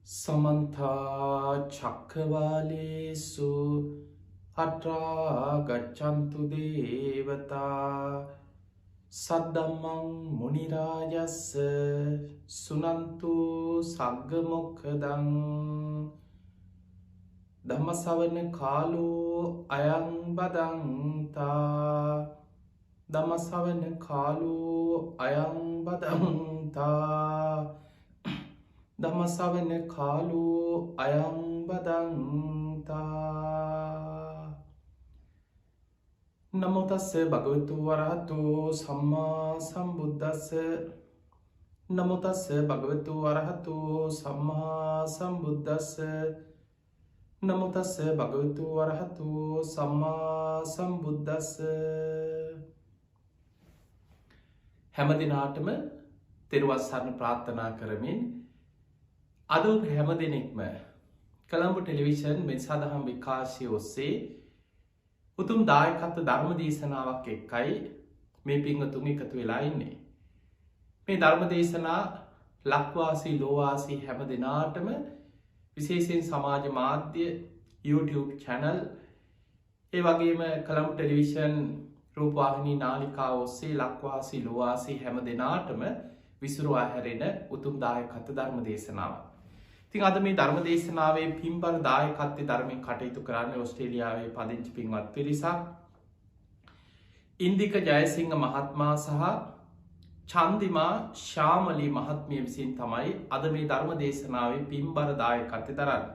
සමන්තා චක්කවාලේසු අට්‍රා ගච්ඡන්තු දේවතා සද්දම්මං මුනිරාජස්ස සුනන්තු සග්ග මොක්ඛදං ධම්මසවන කාලෝ අයං බදන්තා ධම්මසවන කාලෝ අයං බදන්තා ධම්මසවන කාලෝ අයං බදන්තා නමෝ තස්ස භගවතු වරහතෝ සම්මා සම්බුද්දස්ස නමෝ තස්ස භගවතු වරහතෝ සම්මා සම්බුද්දස්ස නමෝ තස්ස භගවතු වරහතෝ සම්මා සම්බුද්දස්ස හැම දිනාටම තෙරුවන් සරණ ප්‍රාර්ථනා කරමින් අද ඔබ හැම දෙනෙක්ම කොළඹ ටෙලිවිෂන් මෙන් සදහම් විකාශය ඔස්සේ උතුම් දායකත්ව ධර්ම දේශනාවක් එක්කයි මේ පින්වතුන් එකතු වෙලා ඉන්නේ. මේ ධර්ම දේශනා ලක්වාසී ලෝවාසී හැම දෙනාටම විශේෂයෙන් සමාජ මාධ්‍ය YouTube channel ඒ වගේම කොළඹ ටෙලිවිෂන් රූපවාහිනී නාලිකා ඔස්සේ ලක්වාසී ලෝවාසී හැම දෙනාටම විසුරුවා හැරෙන උතුම් දායකත්ව ධර්ම දේශනාවක්. ඉතින් අද මේ ධර්ම දේශනාවේ පින්බර දායකත්වයේ ධර්මයෙන් කටයුතු කරන්නේ ඕස්ට්‍රේලියාවේ පදිංචි පින්වත් පිරිසක්. ඉන්දික ජයසිංහ මහත්මයා සහ චන්දිමා ශාමලී මහත්මිය විසින් තමයි අද මේ ධර්ම දේශනාවේ පින්බර දායකත්වය දරන්නේ.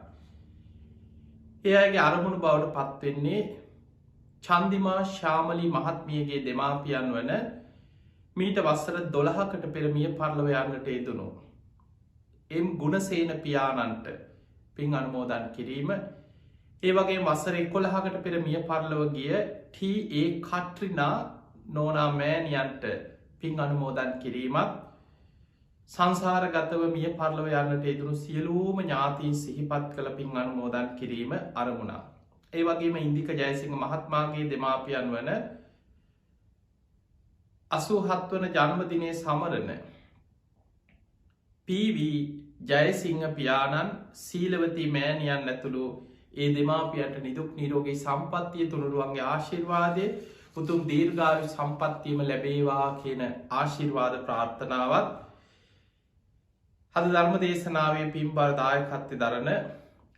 ඒ අයගේ අරමුණු බවට පත් වෙන්නේ චන්දිමා ශාමලී මහත්මියගේ දෙමාපියන් වන මීට වසර 12කට පෙර මිය පරලොව යන්නට යෙදුණු එම් ගුණසේන පියාණන්ට පින් අනුමෝදන් කිරීම, ඒ වගේ වසර 11කට පෙර මිය පරලොව ගිය ටී.ඒ. කට්රිනා නෝනා මෑණියන්ට පින් අනුමෝදන් කිරීමත්, සංසාරගතව මිය පරලොව යන්නට යෙදුණු සියලුම ඥාතීන් සිහිපත් කළ පින් අනුමෝදන් කිරීම අරමුණා. ඒ වගේම ඉන්දික ජයසිංහ මහත්මයාගේ දෙමාපියන් වන 87 වන ජන්මදිනය සමරන පී.වී. ජයසිංහ පියාණන්, සීලවතී මෑණියන් ඇතුළු ඒ දෙමාපියන්ට නිදුක් නිරෝගී සම්පන්නිය තුනුරුවන්ගේ ආශිර්වාදය, උතුම් දීර්ඝායු සම්පන්නියම ලැබේවා කියන ආශිර්වාද ප්‍රාර්ථනාවත් අද ධර්ම දේශනාවේ පින්බර දායකත්වයේ දරන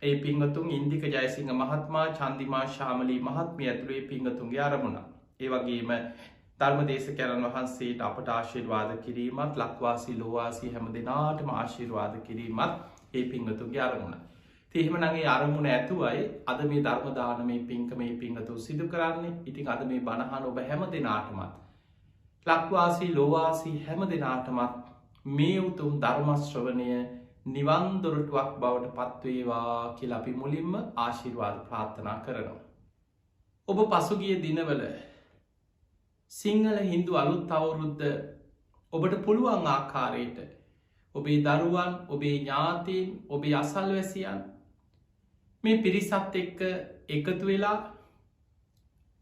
ඒ පින්වතුන් ඉන්දික ජයසිංහ මහත්මයා, චන්දිමා ශාමලී මහත්මිය ඇතුළු ඒ පින්වතුන්ගේ අරමුණ. ඒ වගේම ධර්මදේශකයන්න් වහන්සේට අපට ආශිර්වාද කිරීමත්, ලක්වාසී ලෝවාසී හැම දෙනාටම ආශිර්වාද කිරීමත් ඒ පින්වතුන්ගේ අරමුණ. එහෙමනම් ඒ අරමුණ ඇතුවයි අද මේ ධර්ම දානමේ පින්කම මේ පින්වතුන් සිදු කරන්නේ. ඉතින් අද මේ බණහන ඔබ හැම දෙනාටමත්, ලක්වාසී ලෝවාසී හැම දෙනාටමත් මේ උතුම් ධර්ම ශ්‍රවණය නිවන් දොරටුවක් බවට පත්වේවා කියලා අපි මුලින්ම ආශිර්වාද ප්‍රාර්ථනා කරනවා. ඔබ පසුගිය දිනවල සිංහල හින්දු අලුත් අවුරුද්ද ඔබට පුළුවන් ආකාරයට ඔබේ දරුවන්, ඔබේ ඥාතීන්, ඔබේ අසල්වැසියන් මේ පිරිසත් එක්ක එකතු වෙලා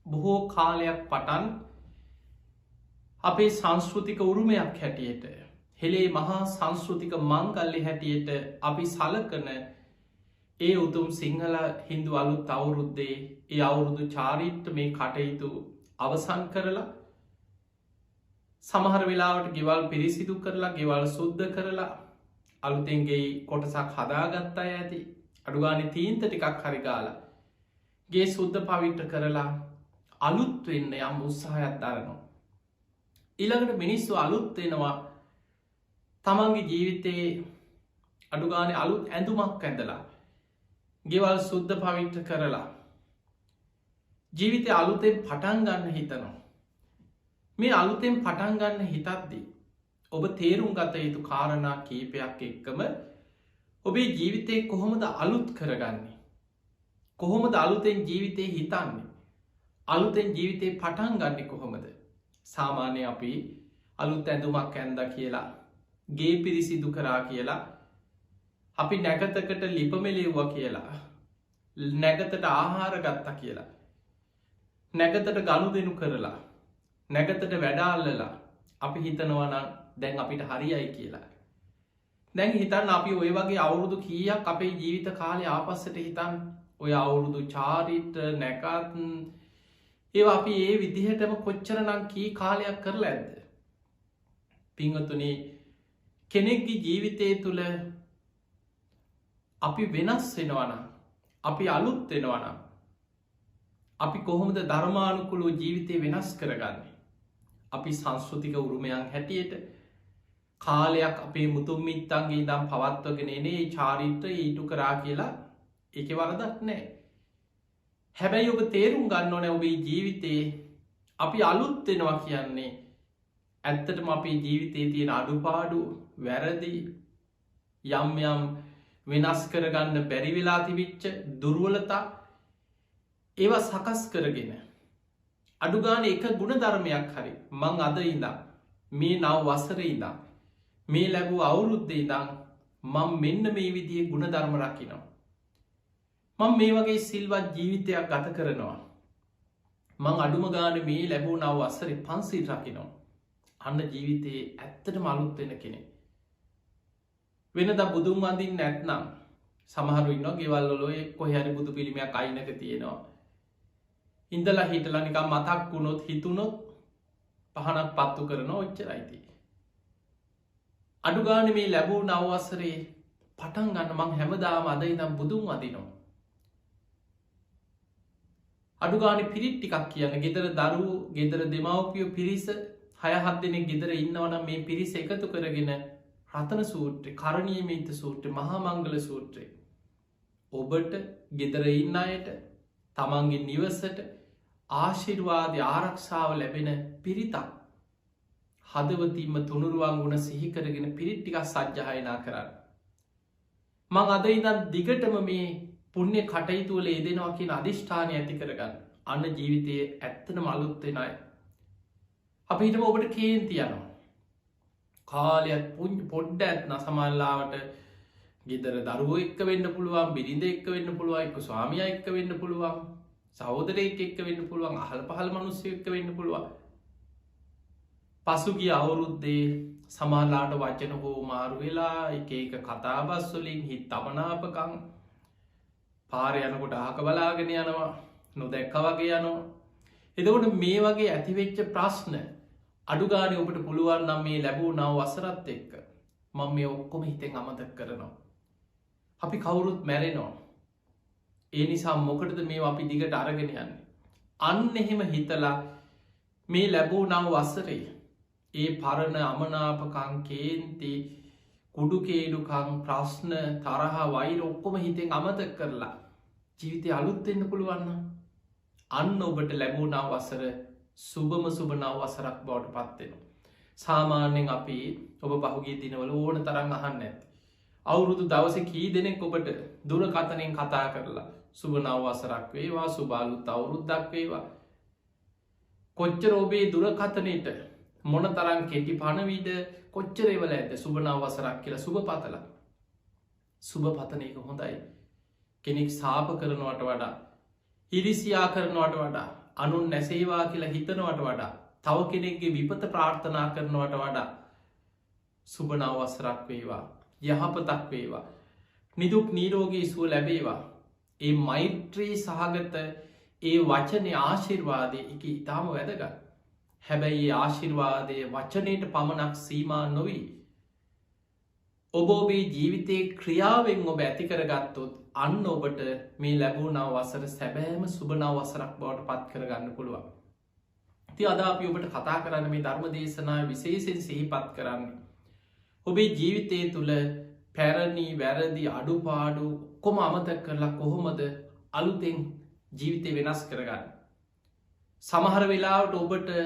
බොහෝ කාලයක් පටන් අපේ සංස්කෘතික උරුමයක් හැටියට, හෙළේ මහා සංස්කෘතික මංගල්‍ය හැටියට අපි සලකන ඒ උතුම් සිංහල හින්දු අලුත් අවුරුද්දේ ඒ අවුරුදු චාරිත්‍ර මේ කටයුතු අවසන් කරලා, සමහර වෙලාවට ගෙවල් පිරිසිදු කරලා, ගෙවල් සුද්ධ කරලා, අලුතෙන්ගේ කොටසක් හදාගත්ත අය ඇති, අඩුගානේ තීන්ත ටිකක් හරි ගාලා ගේ සුද්ධ පවිත්‍ර කරලා අලුත් වෙන්න යම් උත්සාහයක් දරනවා. ඊළඟට මිනිස්සු අලුත් වෙනවා තමන්ගේ ජීවිතේ අඩුගානේ අලුත් ඇඳුමක් ඇඳලා, ගෙවල් සුද්ධ පවිත්‍ර කරලා ජීවිතය අලුතෙන් පටන් ගන්න හිතනවා. මේ අලුතෙන් පටන් ගන්න හිතද්දී ඔබ තේරුම් ගත යුතු කාරණා කීපයක් එක්කම ඔබේ ජීවිතේ කොහොමද අලුත් කරගන්නේ? කොහොමද අලුතෙන් ජීවිතේ හිතන්නේ? අලුතෙන් ජීවිතේ පටන් ගන්නේ කොහොමද? සාමාන්‍යයෙන් අපි අලුත් ඇඳුමක් ඇඳලා කියලා, ගේ පිරිසිදු කරා කියලා, අපි නැගතකට ලිප මෙලෙව්වා කියලා, නැගතට ආහාර ගත්තා කියලා, නැගතට ගනුදෙනු කරලා, නැගතට වැඩ අල්ලලා අපි හිතනවා නම් දැන් අපිට හරියයි කියලා. දැන් හිතන් අපි ඔය වගේ අවුරුදු කීයක් අපේ ජීවිත කාලය ආපස්සට හිතන් ඔය අවුරුදු චාරිට නැකත් ඒ අපි ඒ විදිහටම කොච්චරනම් කී කාලයක් කරලා ඇද්ද. පිංහතුනේ කෙනෙක්ගේ ජීවිතය තුළ අපි වෙනස් වෙනවනම් අපි අලුත් වෙනවනම් අපි කොහොමද ධර්මානුකුලෝ ජීවිතය වෙනස් කරගන්නේ. අපි සංස්කෘතික උරුමයන් හැටියට කාලයක් අපේ මුතුන්මිත්තන්ගේ දම් පවත්වගෙන එනේ චාරිත්‍ර ඊටු කරා කියලා එක වරදක් නෑ. හැබැයි ඔබ තේරුම් ගන්න ඕන ඔබේ ජීවිතයේ අපි අලුත් වෙනවා කියන්නේ ඇත්තටම අපේ ජීවිතයේ තියෙන අඩුපාඩු වැරදි යම් යම් වෙනස් කරගන්න බැරිවෙලා තිබිච්ච දුර්වලතා ඒවා සකස් කරගෙන අඩුගාන එක ගුණ ධර්මයක් හරි මං අද ඉඳම් මේ නව වසර ඉඳම් මේ ලැබූ අවුරුද්ධ ඉදං මං මෙන්න මේ විදිේ ගුණ ධර්ම රකිනවා. මං මේ වගේ සිල්වත් ජීවිතයක් ගත කරනවා. මං අඩුම ගාන මේ ලැබූ නව වසරි 500 රකිනවා. අන්න ජීවිතයේ ඇත්තට මලුත් වෙන කෙනෙ. වෙනද බුදුන් වඳින් නැත්නම් සමහරු ඉන්න ගෙවල්ලොලොය කොහැරි බුදු පිළිමයක් අයිනක තියෙනවා. ඉඳලා හිටලා නිකම් මතක් වුණොත් හිතුනොත් පහනක් පත්තු කරන ඔච්චරයිති. අඩුගාන මේ ලැබූ නවවසරේ පටන් ගන්න මං හැමදාම අද ඉදම් බුදුන් වදිනවා. අඩුගානි පිරිට් ටිකක් කියන්න ගෙදර දරුවෝ ගෙදර දෙමවපියෝ පිරිස 6-7 දෙනෙක් ගෙදර ඉන්නවනම් මේ පිරිස එකතු කරගෙන රතන සූත්‍රය කරණීයමේත සූත්‍රය මහා මංගල සූත්‍රය ඔබට ගෙදර ඉන්න අයට තමන්ගේ නිවසට ආශිර්වාද ආරක්ෂාව ලැබෙන පිරිතක් හදවතින්ම තුනුරුවන් ගුණ සිහිකරගෙන පිරිට්ටිකක් සජ්්‍යහයනා කරන්න. මං අද ඉදන් දිගටම මේ පුුණ්‍ය කටයුතුවල ඒදෙනවා කියෙන අධිෂ්ඨානය ඇති කරගන්න අන්න ජීවිතයේ ඇත්තන මලුත්තෙනයි. අපි හිටම ඔබට කේන්ති යනවා. කාලයක් පුං පොඩ්ඩ ඇත්න සමල්ලාවට ගෙදර දරුවෝ එක්ක වෙන්න පුළුවන් බිරිඳ එක්ක වෙන්න පුළුවන් එක්ක ස්වාමිය එක්ක වෙන්න පුළුවන් සහෝදරයෙක් එක්ක වෙන්න පුළුවන් අහල පහළ මනුස්සය එක්ක වෙන්න පුළුවන්. පසුගිය අවුරුද්දේ සමාලාට වචන හෝ මාරු වෙලා එක කතාබස්වලින් හිත් තමනාපකං පාර යනකොට ආක බලාගෙන යනවා නොදැක්ක වගේ යනවා. එදකොට මේ වගේ ඇතිවෙච්ච ප්‍රශ්න අඩුගානය ඔබට පුළුවන් නම් මේ ලැබූ නව වසරත් එක්ක මං මේ ඔක්කොම හිතෙන් අමතක් කරනවා. අපි කවුරුත් මැරෙනවා. ඒ නිසා මොකටද මේ අපි දිගට අරගෙන යන්න. අන්න එහෙම හිතලා මේ ලැබූ නව වසරේ ඒ පරණ අමනාපකං කේන්ති කුඩුකේඩුකං ප්‍රශ්න තරහ වෛර ඔක්කොම හිතෙන් අමතක් කරලා ජීවිතය අලුත්වෙන්න පුළුවන්න. අන්න ඔබට ලැබූ නව වසර සුබම සුබනව වසරක් බවට පත්වෙනවා. සාමාන්‍යෙන් අපි ඔබ පහුගේ දිනවල ඕන තරන් අහන්න ඇති. අවුරුදු දවස කී දෙනෙක් ඔබට දුරකතනෙන් කතා කරලා සුබනව වසරක් වේවා සුබාලුත් අවුරුද්දක් වේවා. කොච්චර ඔබේ දුරකතනයට මොන තරන් කෙටි පණවිඩ කොච්චරේවල ඇත සුබනව වසරක් කියලා සුබ පතල සුබ පතනයක හොඳයි. කෙනෙක් සාප කරනවට වඩා හිරිසියා කරනවට වඩා අනුන් නැසේවා කියලා හිතනවට වඩා තව කෙනෙක්ගේ විපත ප්‍රාර්ථනා කරනවට වඩා සුබනව වසරක් වේවා යහපතක් වේවා නිදුක් නීරෝගී සුව ලැබේවා. ඒ මෛත්‍රී සහගත ඒ වචනය ආශිර්වාදය එක ඉතාම වැදගත්. හැබැයි ඒ ආශිර්වාදය වචනයට පමණක් සීමා නොවී. ඔබ ඔබේ ජීවිතයේ ක්‍රියාවෙන් ඔබ ඇතිකරගත්තොත් අන්න ඔබට මේ ලැබූ නව වසර සැබෑම සුබනව වසරක් බවට පත් කරගන්න පුළුවන්. ති අද අපි ඔබට කතා කරන්න මේ ධර්ම දේශනාව විශේෂෙන් සිහිපත් කරන්න. ඔබේ ජීවිතය තුළ පැරණි වැරදි අඩුපාඩු කොම අමතක් කරලා කොහොමද අලුතෙන් ජීවිතය වෙනස් කරගන්න. සමහර වෙලාවට ඔබට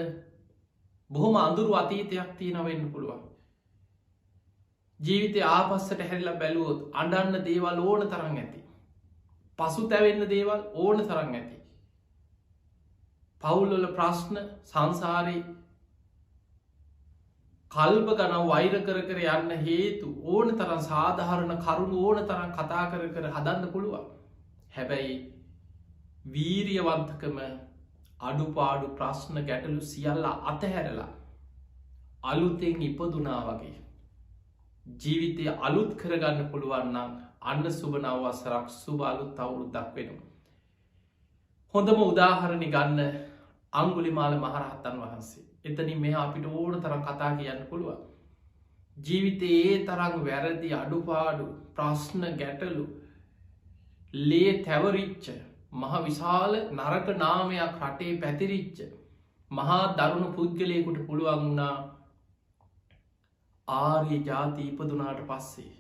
බොහොම අඳුරු අතීතයක් තියෙනවෙන්න පුළුවන්. ජීවිතය ආපස්සට හැරිලා බැලුවොත් අඩන්න දේවල් ඕන තරන් ඇති. පසු තැවෙන්න දේවල් ඕන තරන් ඇති. පවුල්වල ප්‍රශ්න සංසාරී කල්ප ගන වෛර කර කර යන්න හේතු ඕන තරන් සාධහරණ කරුණු ඕන තරන් කතා කර කර හදන්න පුළුවන්. හැබැයි වීරියවන්තකම අඩුපාඩු ප්‍රශ්න ගැටලු සියල්ල අතහැරලා අලුතෙන් ඉපදුනා වගේ ජීවිතය අලුත් කරගන්න පුළුවන්නම් අන්න සුබ නවවසරක් සුබ අලුත් අවුරුද්දක් වෙනවා. හොඳම උදාහරණි ගන්න අංගුලිමාල මහරහතන් වහන්සේ. එතනින් මෙහා අපිට ඕන තරම් කතා කියන්න පුළුවන්. ජීවිතයේ තරම් වැරදි අඩුපාඩු ප්‍රශ්න ගැටලු ලේ තැවරිච්ච මහ විශාල නරක නාමයක් රටේ පැතිරිච්ච මහා දරුණු පුද්ගලයකුට පුළුවන් වුණා ආර්ය ජාති ඉපදුනාට පස්සේ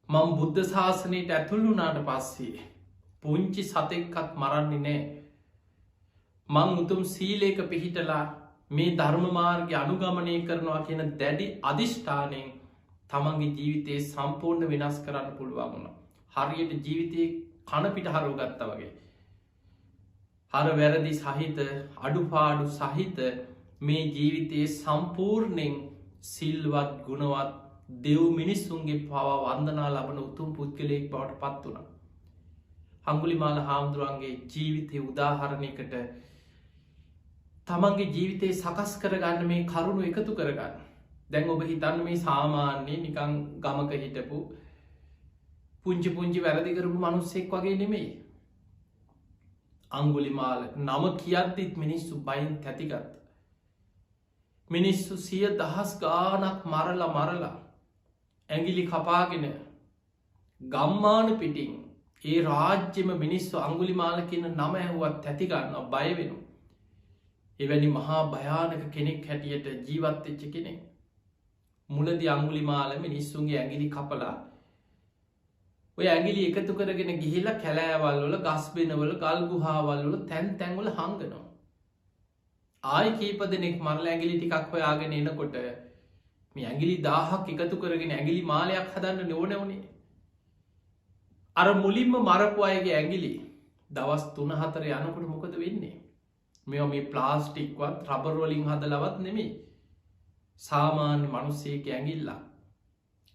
මං බුද්ධ ශාසනයට ඇතුළුනාට පස්සේ පුංචි සතෙක්කත් මරන්නේ නෑ මං උතුම් සීලේක පිහිටලා මේ ධර්ම මාර්ගය අනුගමනය කරනවා කියන දැඩි අධිෂ්ඨානයෙන් තමන්ගේ ජීවිතයේ සම්පූර්ණ වෙනස් කරන්න පුළුවන් වුණා. හරියට ජීවිතයේ කණපිට හරව ගත්තා වගේ. හර වැරදි සහිත අඩුපාඩු සහිත මේ ජීවිතයේ සම්පූර්ණයෙන් සිල්වත් ගුණවත් දෙව් මිනිස්සුන්ගේ පවා වන්දනා ලබන උතුම් පුද්ගලයෙක් බවට පත් වුණා. අංගුලිමාල හාමුදුරුවන්ගේ ජීවිතයේ උදාහරණයකට තමන්ගේ ජීවිතයේ සකස් කරගන්න මේ කරුණු එකතු කරගන්න. දැන් ඔබ හිතන්න මේ සාමාන්‍යය නිකං ගමක හිටපු පුංචි පුංචි වැරදි කරපු මනුස්සෙක් වගේ නෙමෙයි. අංගුලිමාල නම කියද්දිත් මිනිස්සු බයින් තැතිගත්. මිනිස්සු 100,000 ගානක් මරලා ඇඟිලි කපාගෙන ගම්මාන පිටින් ඒ රාජ්‍යම මිනිස්සු අංගුලිමාල කියන නම ඇහුවත් තැතිගන්න බය වෙනු. එවැනි මහා භයානක කෙනෙක් හැටියට ජීවත්වෙච්ච කෙනෙක්. මුලදි අංගුලිමාල මිනිස්සුන්ගේ ඇඟිලි කපලා ඔය ඇඟිලි එකතු කරගෙන ගිහිලා කැලෑවල් වල ගස්බෙනවල ගල් ගුහාවල් වල තැන් තැන්වල හංගනවා. ආයි කීප දෙනෙක් මරලා ඇඟිලි ටිකක් හොයාගෙන එනකොට මේ ඇඟිලි 1000ක් එකතු කරගෙන ඇඟිලි මාලයක් හදන්න ඕනේ උනේ. අර මුලින්ම මරපු අයගේ ඇඟිලි දවස් 3-4 යනකොට මොකද වෙන්නේ? මේවා මේ ප්ලාස්ටික්වත් රබර් වලින් හදලවත් නෙමෙයි. සාමාන්‍ය මිනිස්සෙක් ඇඟිල්ල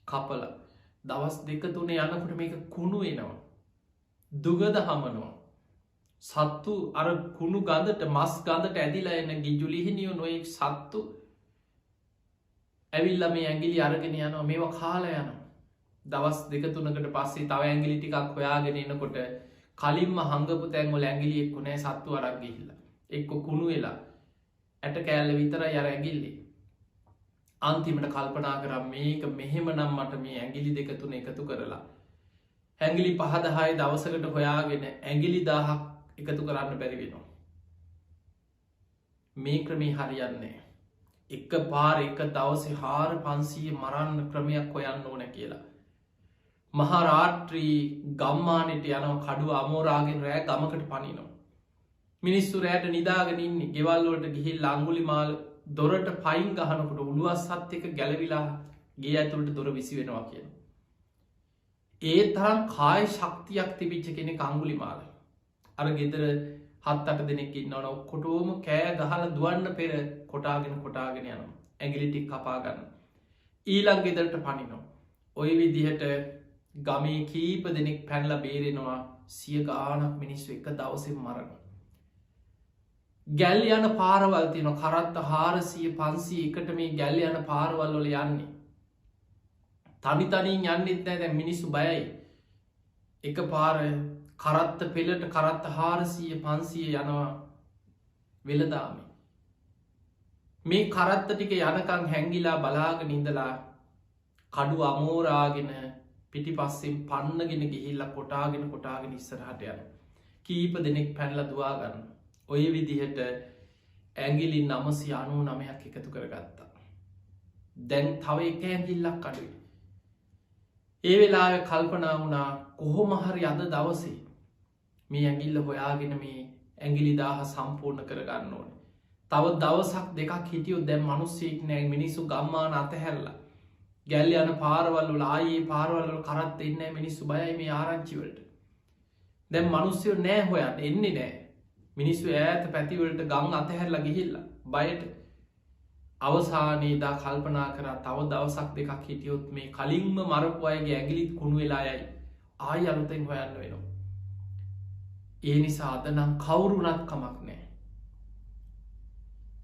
කපලා දවස් 2-3 යනකොට මේක කුණු වෙනවා. දුගඳ හමනවා. සත්තු අර කුණු ගඳට මස් ගඳට ඇදිලා එන ගිජුලිහිනියෝ නොයෙක් සත්තු ඇවිල්ලා මේ ඇඟිලි අරගෙන යනවා. මේවා කාලා යනවා. දවස් 2-3කට පස්සේ තව ඇඟිලි ටිකක් හොයාගෙන එනකොට කලින්ම හංගපු තැන් වල ඇඟිලි එක්ක නෑ සත්තු අරන් ගිහිල්ලා. එක්ක කුණු වෙලා ඇට කෑල්ල විතරයි අර ඇඟිල්ලේ. අන්තිමට කල්පනා කරා මේක මෙහෙමනම් මට මේ ඇඟිලි 2-3 එකතු කරලා ඇඟිලි 5-10 දවසකට හොයාගෙන ඇඟිලි 1000ක් එකතු කරන්න බැරි වෙනවා. මේ ක්‍රමේ හරියන්නේ එක පාර එක දවසේ 4500 මරන්න ක්‍රමයක් හොයන්න ඕන කියලා. මහා රාත්‍රී ගම්මානෙට යනවා කඩුව අමෝරාගෙන රෑ ගමකට පනිනවා. මිනිස්සු රෑට නිදාගෙන ඉන්නේ. ගෙවල් වලට ගිහිල්ලා අංගුලිමාල දොරට පයින් ගහනකොට උළුවස්සත් එක්ක ගැලවිලා ගේ ඇතුළට දොර විසි වෙනවා කියන. ඒ තරම් කාය ශක්තියක් තිබිච්ච කෙනෙක් අංගුලිමාල. අර ගෙදර 7-8 දෙනෙක් ඉන්නවනේ ඔක්කොටම කෑ ගහලා දුවන්න පෙර කොටාගෙන යනවා. ඇඟිලි ටික කපා ගන්න. ඊළඟ ගෙදරට පනිනවා. ওই විදිහට ගමේ කීප දෙනෙක් පැනලා බේරෙනවා. 100 ගාණක් මිනිස්සු එක දවසෙන් මරනවා. ගැල් යන පාරවල් තියෙනවා. කරත්ත 400-500 එකට මේ ගැල් යන පාරවල් වල යන්නේ. තනි තනියෙන් යන්නෙත් නැහැ. දැන් මිනිස්සු බයයි. එක පාර කරත්ත පෙළට කරත්ත 400-500 යනවා වෙළදාමේ. මේ කරත්ත ටික යනකම් හැංගිලා බලාගෙන ඉඳලා කඩුව අමෝරාගෙන පිටිපස්සෙන් පන්නගෙන ගිහිල්ලා කොටාගෙන ඉස්සරහට යනවා. කීප දෙනෙක් පැනලා දුවා ගන්න. ඔය විදිහට ඇඟිලි 999ක් එකතු කරගත්තා. දැන් තව එක ඇඟිල්ලක් අඩුයි. ඒ වෙලාවේ කල්පනා වුණා කොහොම හරි අද දවසේ මේ ඇඟිල්ල හොයාගෙන මේ ඇඟිලි 1000 සම්පූර්ණ කරගන්න ඕනේ. තව දවසක් දෙකක් හිටියොත් දැන් මිනිස්සෙක් නෑ. මිනිස්සු ගම්මාන අතහැරලා ගැල් යන පාරවල් වල ආයේ පාරවල් වල කරත් එන්නේ නෑ. මිනිස්සු බයයි මේ ආරංචි වලට. දැන් මිනිස්සු නෑ හොයන්න එන්නේ නෑ. මිනිස්සු ඈත පැතිවලට ගම් අතහැරලා ගිහිල්ලා බයට අවසානයේ දා කල්පනා කරා තව දවසක් දෙකක් හිටියොත් මේ කලින්ම මරපු අයගේ ඇඟිලිත් කුණු වෙලා යයි. ආයි අලුතෙන් හොයන්න වෙනවා. ඒ නිසා අද නම් කවුරුණත් කමක් නැහැ.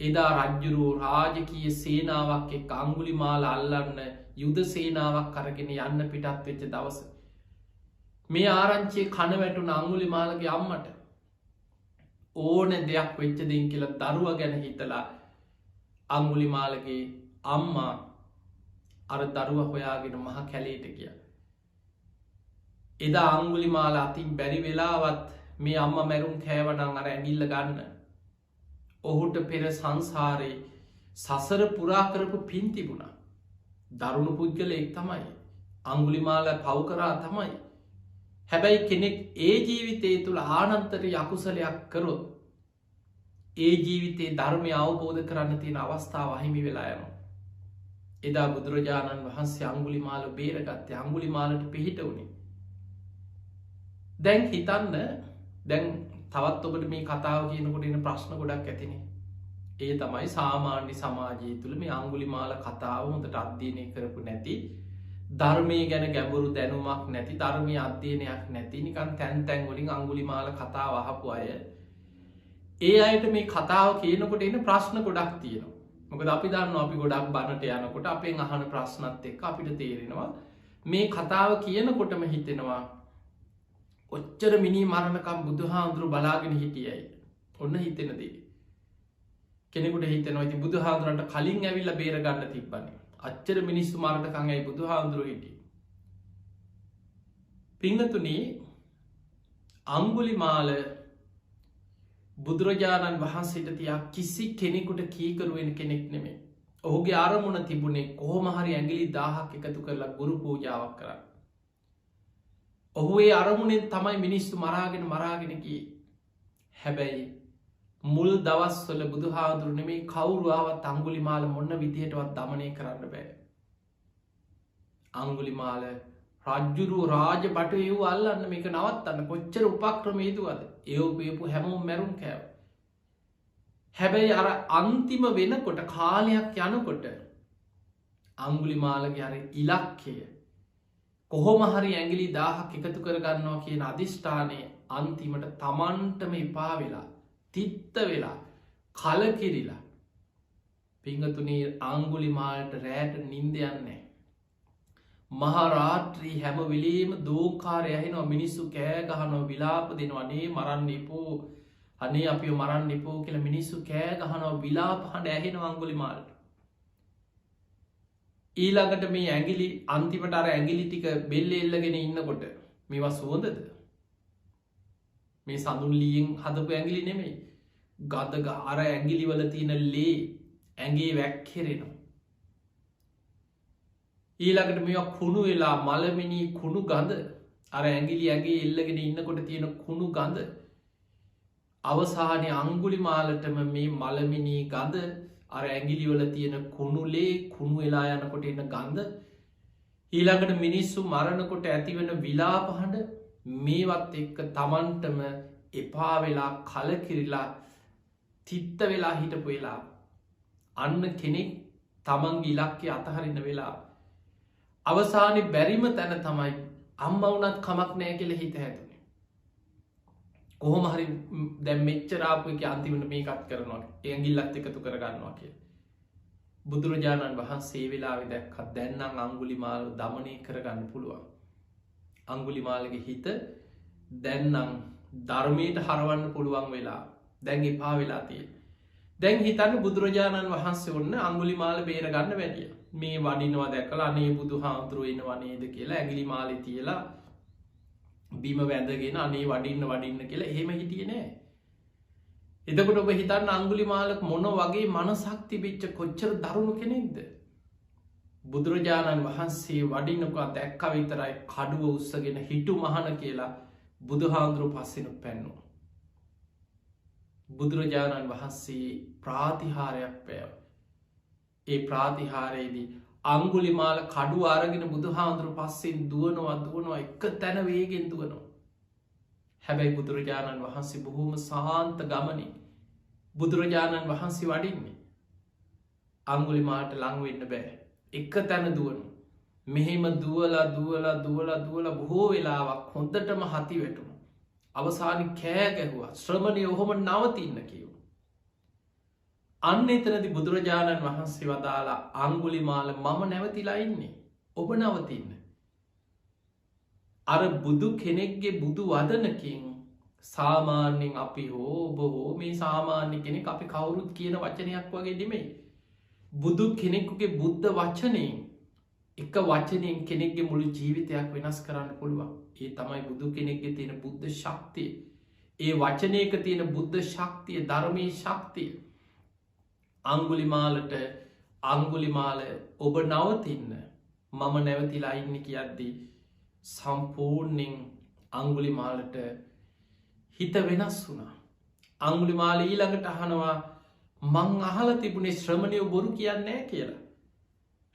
එදා රජ්ජුරුවෝ රාජකීය සේනාවක් එක්ක අංගුලිමාල අල්ලන්න යුද සේනාවක් අරගෙන යන්න පිටත් වෙච්ච දවස. මේ ආරංචිය කන වැටුන අංගුලිමාලගේ අම්මට ඕන දෙයක් වෙච්ච දෙයින් කියලා දරුවා ගැන හිතලා අංගුලිමාලගේ අම්මා අර දරුවා හොයාගෙන මහ කැලේට ගියා. එදා අංගුලිමාල අතින් බැරි වෙලාවත් මේ අම්මා මැරුම් කෑවනම් අර ඇඟිල්ල ගන්න. ඔහුට පෙර සංසාරේ සසර පුරා කරපු පින් තිබුණා. දරුණු පුද්ගලයෙක් තමයි. අංගුලිමාල පව් කරා තමයි. හැබැයි කෙනෙක් ඒ ජීවිතය තුළ ආනන්තර යකුසලයක් කරොත් ඒ ජීවිතයේ ධර්මය අවබෝධ කරන්න තියෙන අවස්ථාව අහිමි වෙලා යනවා. එදා බුදුරජාණන් වහන්සේ අංගුලිමාල බේරගත්තේ අංගුලිමාලට පිහිට වුණේ. දැන් හිතන්න දැන් තවත් ඔබට මේ කතාව කියනකොට එන ප්‍රශ්න ගොඩක් ඇතිනේ. ඒ තමයි සාමාන්‍ය සමාජය තුළ මේ අංගුලිමාල කතාව හොඳට අධ්‍යයනය කරපු නැති ධර්මය ගැන ගැඹුරු දැනුමක් නැති ධර්මය අධ්‍යයනයක් නැති නිකන් තැන් තැන්වලින් අංගුලිමාල කතාව අහපු අය ඒ අයට මේ කතාව කියනකොට එන ප්‍රශ්න ගොඩක් තියෙනවා. මොකද අපි දන්න අපි ගොඩක් බණට යනකොට අපෙන් අහන ප්‍රශ්නත් එක්ක අපිට තේරෙනවා මේ කතාව කියනකොටම හිතෙනවා ඔච්චර මිනි මරණකම් බුදුහාමුදුරු බලාගෙන හිටියයි. ඔන්න හිතෙන දේ. කෙනෙකුට හිතෙනවා ඉතින් බුදුහාමුදුරන්ට කලින් ඇවිල්ලා බේරගන්න තිබ්බනේ. අච්චර මිනිස්සු මරණකම් ඇයි බුදුහාමුදුරු හිටියේ? පින්වතුනි අංගුලිමාල බුදුරජාණන් වහන්සේට තියා කිසි කෙනෙකුට කීකරු වෙන කෙනෙක් නෙමෙයි. ඔහුගේ අරමුණ තිබුණේ කොහොම හරි ඇඟිලි 1000ක් එකතු කරලා ගුරු පූජාවක් කරන්න. ඔහු ඒ අරමුණෙන් තමයි මිනිස්සු මරාගෙන ගියේ. හැබැයි මුල් දවස්වල බුදුහාමුදුරු නෙමෙයි කවුරු ආවත් අංගුලිමාල මොන විදිහටවත් දමනය කරන්න බෑ. අංගුලිමාල රජ්ජුරුවෝ රාජබටු එව්ව අල්ලන්න මේක නවත්තන්න කොච්චර උපක්‍රම යෙදුවද? එව්පු හැමෝම මැරුම් කෑවා. හැබැයි අර අන්තිම වෙනකොට කාලයක් යනකොට අංගුලිමාලගේ අර ඉලක්කය කොහොම හරි ඇඟිලි 1000ක් එකතු කරගන්නවා කියන අදිෂ්ඨානය අන්තිමට තමන්ටම එපා වෙලා තිත්ත වෙලා කලකිරිලා පිංගතුනේ අංගුලිමාලට රැට නිින්ද යන්නේ. මහරාත්‍රී හැම වෙලේම දෝකාරය ඇහෙනවා මිනිස්සු කෑ ගහනවා විලාප දෙනවා අනේ මරන්න එපෝ අනේ අපිව මරන්න එපෝ කියලා මිනිස්සු කෑ ගහනවා විලාප හඬ ඇහෙනවා අංගුලිමාලට. ඊළඟට මේ ඇඟිලි අන්තිමට අර ඇඟිලි ටික බෙල්ලේ එල්ලගෙන ඉන්නකොට මේවා සුවඳද? මේ සඳුන් ලීයෙන් හදපු ඇඟිලි නෙමෙයි. ගඳ අර ඇඟිලි වල තියෙන ලේ ඇඟේ වැක්කිරෙනවා. ඊළඟට මේවා කුණු වෙලා මලමිනී කුණු ගඳ අර ඇඟිලි ඇඟේ එල්ලගෙන ඉන්නකොට තියෙන කුණු ගඳ අවසානයේ අංගුලිමාලටම මේ මලමිනී ගඳ අර ඇඟිලි වල තියෙන කුණුලේ කුණු වෙලා යනකොට එන ගඳ ඊළඟට මිනිස්සු මරණකොට ඇතිවෙන විලාප හඬ මේවත් එක්ක තමන්ටම එපා වෙලා කලකිරිලා තිත්ත වෙලා හිටපු වෙලා අන්න කෙනෙක් තමන්ගේ ඉලක්කය අතහරින වෙලා අවසානයේ බැරිම තැන තමයි අම්මා වුණත් කමක් නැහැ කියලා හිත හැදුනේ. කොහොම හරි දැන් මෙච්චර ආපු එක අන්තිමට මේකත් කරනවා. ඇඟිල්ලත් එකතු කරගන්නවා කියලා. බුදුරජාණන් වහන්සේ ඒ වෙලාවේ දැක්කත් දැන් නම් අංගුලිමාල දමනය කරගන්න පුළුවන්. අංගුලිමාලගේ හිත දැන් නම් ධර්මයට හරවන්න පුළුවන් වෙලා දැන් එපා වෙලා තියෙන්නේ. දැන් හිතන්න බුදුරජාණන් වහන්සේ ඔන්න අංගුලිමාල බේරගන්න වැඩිය. මේ වඩිනවා දැකලා අනේ බුදුහාමුදුරුවෝ එනවා නේද කියලා ඇඟිලි මාලේ තියලා බිම වැඳගෙන අනේ වඩින්න කියලා එහෙම හිටියේ නෑ. එතකොට ඔබ හිතන්න අංගුලිමාල මොන වගේ මනසක් තිබිච්ච කොච්චර දරුණු කෙනෙක්ද? බුදුරජාණන් වහන්සේ වඩිනකෝ දැක්ක විතරයි කඩුව උස්සගෙන හිටු මහන කියලා බුදුහාමුදුරුවෝ පස්සෙනුත් පැන්නුවා. බුදුරජාණන් වහන්සේ ප්‍රාතිහාරයක් පෑව. ඒ ප්‍රාතිහාරයේදී අංගුලිමාල කඩුව අරගෙන බුදුහාමුදුරුවෝ පස්සෙන් දුවනවා එක තැන වේගෙන් දුවනවා. හැබැයි බුදුරජාණන් වහන්සේ බොහොම සාන්ත ගමනේ බුදුරජාණන් වහන්සේ වඩින්නේ. අංගුලිමාලට ලං වෙන්න බෑ. එක තැන දුවනවා. මෙහෙම දුවලා බොහෝ වෙලාවක් හොඳටම හති වැටුණා. අවසානයේ කෑ ගැහුවා. ශ්‍රමණේ ඔහොම නවතින්න කිව්වා. අන්න එතනදි බුදුරජාණන් වහන්සේ වදාලා අංගුලිමාල මම නැවතිලා ඉන්නේ. ඔබ නවතින්න. අර බුදු කෙනෙක්ගේ බුදු වදනකින් සාමාන්‍යෙන් අපි හෝ ඔබ හෝ මේ සාමාන්‍ය කෙනෙක් අපි කවුරුත් කියන වචනයක් වගේ නෙමෙයි. බුදු කෙනෙකුගේ බුද්ධ වචනයෙන් එක වචනයෙන් කෙනෙක්ගේ මුළු ජීවිතයක් වෙනස් කරන්න පුළුවන්. ඒ තමයි බුදු කෙනෙක්ගේ තියෙන බුද්ධ ශක්තිය. ඒ වචනයක තියෙන බුද්ධ ශක්තිය, ධර්මී ශක්තිය. අංගුලිමාලට අංගුලිමාල ඔබ නවතින්න මම නැවතිලා ඉන්න කියද්දී සම්පූර්ණයෙන් අංගුලිමාලට හිත වෙනස් වුණා. අංගුලිමාල ඊළඟට අහනවා මං අහල තිබුණේ ශ්‍රමණයෝ බොරු කියන්නේ කියලා.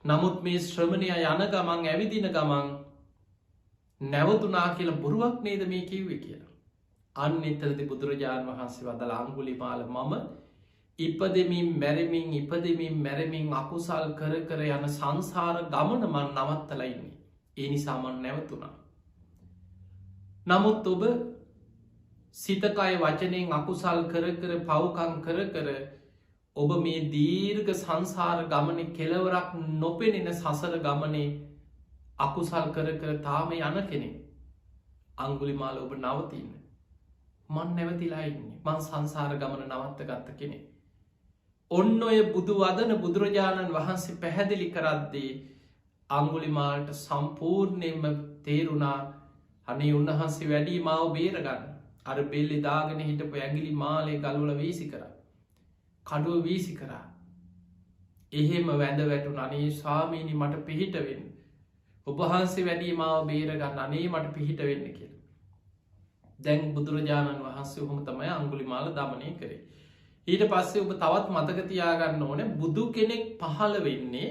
නමුත් මේ ශ්‍රමණය යන ගමන් ඇවිදින ගමන් නැවතුනා කියලා බොරුවක් නේද මේ කිව්වේ කියලා. අන්න එතරදි බුදුරජාණන් වහන්සේ වදල අංගුලිමාල මම ඉපදමින් මැරමින් ඉපදමින් මැරමින් අකුසල් කර කර යන සංසාර ගමන මන් නවත්තලයින්නේ. ඒ නිසා මන් නැවතුනා. නමුත් ඔබ සිතකය වචනයෙන් අකුසල් කර කර පව්කං කර කර ඔබ මේ දීර්ඝ සංසාර ගමන කෙලවරක් නොපෙනෙන සසර ගමනේ අකුසල් කර කර තාම යන කෙනෙ. අංගුලිමාල ඔබ නවතින්න. මන් නැවතිලා ඉන්නේ. මං සංසාර ගමන නවත්ත ගත්ත කෙනෙ. ඔන්න ඔය බුදු වදන බුදුරජාණන් වහන්සේ පැහැදිලි කරද්දේ අංගුලිමාලට සම්පූර්ණයෙන්ම තේරුණා අනේ උන්වහන්සේ වැඩී මාව බේරගන්න. අර බෙල්ලි දාගෙන හිටපු ඇගිලි මාලේ ගල්වල වීසි කර. කඩුව වීසි කරා. එහෙම වැඳ වැටුන අනේ ස්වාමීනි මට පිහිටවෙන්න. ඔබහන්සේ වැඩී මාව බේරගන්න අනේ මට පිහිට වෙන්න කියල. දැන් බුදුරජාණන් වහන්සේ හොම තමයි අංගුලිමාල දමනය කරේ. ඊට පස්සේ ඔබ තවත් මතකතියාගන්න ඕන බුදු කෙනෙක් පහළ වෙන්නේ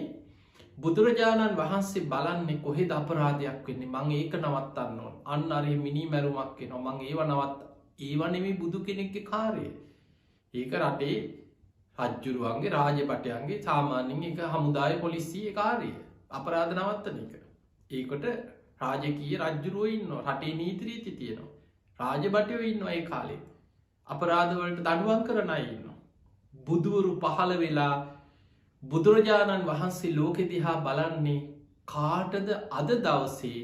බුදුරජාණන් වහන්සේ බලන්නේ කොහෙද අපරාධයක් වෙන්නේ මං ඒක නවත්තන්න ඕන අන්න අරි මිනි මැරුමක් එනවා මං ඒව නවත් ඒවනෙමේ බුදු කෙනෙක්ගේ කාරය. ඒක රටේ රජ්ජුරුවන්ගේ රාජපටයන්ගේ සාමාන්‍යින් එක හමුදාය පොලිසිය කාරය අපරාධ නවත්තන එක. ඒකොට රාජකීය රජ්ජුරුව ඉන්න රටේ නීතිරීති තියෙනවා. රාජබටයෝ ඉන්න ඒ කාලේ. අපරාධවලට දඩුවන් කරන ඉන්න. බුදුවරු පහළ වෙලා බුදුරජාණන් වහන්සේ ලෝකෙ දිහා බලන්නේ කාටද අද දවසේ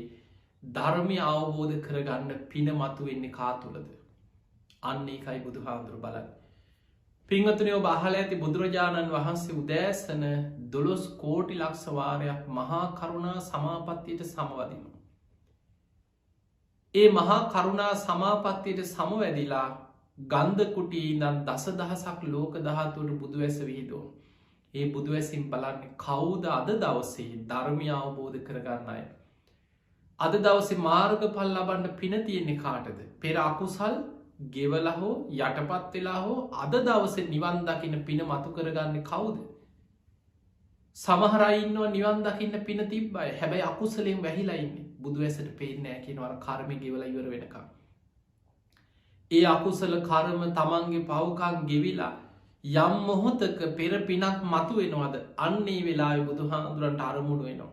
ධර්මය අවබෝධ කරගන්න පින මතු වෙන්නේ කාතුලද. අන්නේ එකයි බුදු හාමුදුරු බලන්න. පිංහතුනය ඔබ අහල ඇති බුදුරජාණන් වහන්සේ උදෑසන 12 කෝටි ලක්ෂ වාරයක් මහා කරුණා සමාපත්තියට සමවදින. ඒ මහා කරුණා සමාපත්තියට සමවැදිලා ගන්ධකුටී නම් දස දහසක් ලෝක දහතුවට බුදුවැස විහිදෝ. ඒ බුදුවැසින් බලන්නේ කවුද අද දවසේ ධර්මය අවබෝධ කරගන්න අය. අද දවසේ මාර්ග පල් ලබන්න පින තියෙන්නේ කාටද. පෙර අකුසල් ගෙවල හෝ යටපත් වෙලා හෝ අද දවසේ නිවන් දකින්න පින මතු කරගන්න කවුද. සමහරයින්නවා නිවන් දකින්න පින තිබ්බයි හැබැයි අකුසලෙන් වැහිලයින්නේ බුදු ඇසට පේනෑ කියෙනවර කර්මය ගෙවල ඉවර වෙනකම්. ඒ අකුසල කර්ම තමන්ගේ පවුකන් ගෙවිලා යම් මොහොතක පෙර පිනක් මතු වෙනවාද අන්නේ වෙලා බුදු හාමුදුරන්ට අරමුණු වෙනවා.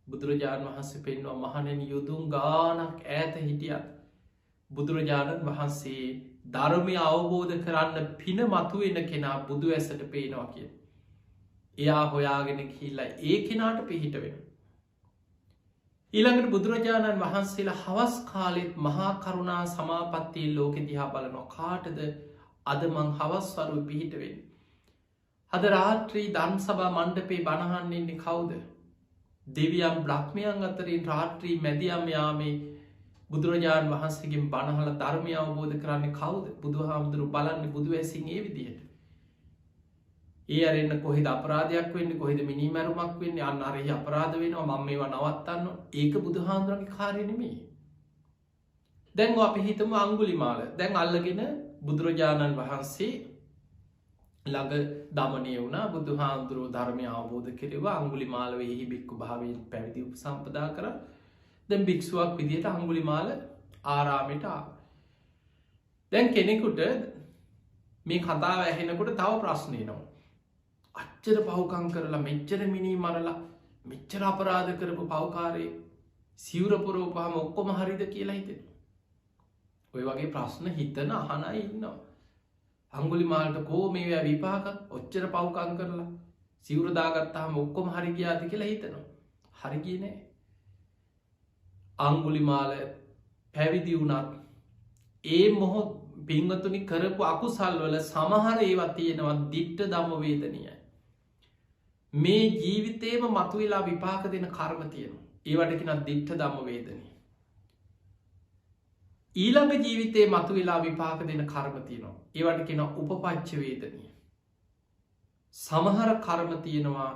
බුදුරජාණන් වහන්සේ පෙන්වා මහනෙන යුදුම් ගානක් ඈත හිටියත් බුදුරජාණන් වහන්සේ ධර්මය අවබෝධ කරන්න පින මතුවෙන කෙනා බුදු ඇසට පේනවා කිය. එයා හොයාගෙන කියල්ලා ඒ කෙනාට පිහිට වෙන. ඊළඟට බුදුරජාණන් වහන්සේලා හවස් කාලෙත් මහා කරුණා සමාපත්තිය ලෝකෙ දිහා බලනවා කාටද අද මං හවස්වරුව පිහිටවෙන්. අද රාත්‍රී ධම් සභා මණ්ඩපේ බණහන්නෙන්නේ කවුද. දෙවියම් බ්‍රහ්මයන් අතරින් රාත්‍රී මැදියම් යාමේ බුදුරජාණන් වහන්සේගෙන් බණහල ධර්මය අවබෝධ කරන්නේ කවුද බුදු හාමුදුරු බලන්න බුදු ඇසින් ඒ විදිහට. ඒ අරන්න කොහෙද අපරාධයක් වෙන්න කොහෙද මිනිමැරුමක් වෙන්න අන්න අරහි අපරාධ වෙනවා මං මේවා නවත්තන්න ඒක බුදු හාමුදුරන්ගේ කාරයනෙමේ. දැන් අපි හිතම අංගුලිමාල දැන් අල්ලගෙන බුදුරජාණන් වහන්සේ ළඟ දමනය වුණා බුදු හාමුදුරුව ධර්මය අවබෝධ කෙරවා අංගුලිමාලවෙහි බික්කු භාවයෙන් පැවිදි උපසම්පදා කර දැන් භික්ෂුවක් විදියට අංගුලිමාල ආරාමයට ආව. දැන් කෙනෙකුට මේ කතාව ඇහෙනකොට තව ප්‍රශ්නය නවා. අච්චර පවුකං කරලා මෙච්චර මිනී මරලා මෙච්චර අපරාධ කරපු පවකාරයේ සිවරපුරෝපහම ඔක්කොම හරිද කියලා හිතෙන. ඔය වගේ ප්‍රශ්න හිතන අහනයි ඉන්නවා. අංගුලිමාලට කෝ මේ විපාක ඔච්චර පව්කං කරලා සිවුරදාගත්තාම ඔක්කොම හරි ගියාද කියලා හිතනවා. හරි ගියේ නෑ. අංගුලිමාල පැවිදි වුණත් ඒ මොහොත පින්වතුනි කරපු අකුසල් වල සමහර ඒවා තියෙනවා දිට්ඨ ධම්ම වේදනීයයි. මේ ජීවිතේම මතුවලා විපාක දෙන කර්ම තියෙනවා. ඒවට කියනවා දිට්ඨ ධම්ම වේදනීය. ඊළඟ ජීවිතේ මතුවලා විපාක දෙන කර්ම තියෙනවා. ඒවට කියනවා උපපච්ච වේදනීය. සමහර කර්ම තියෙනවා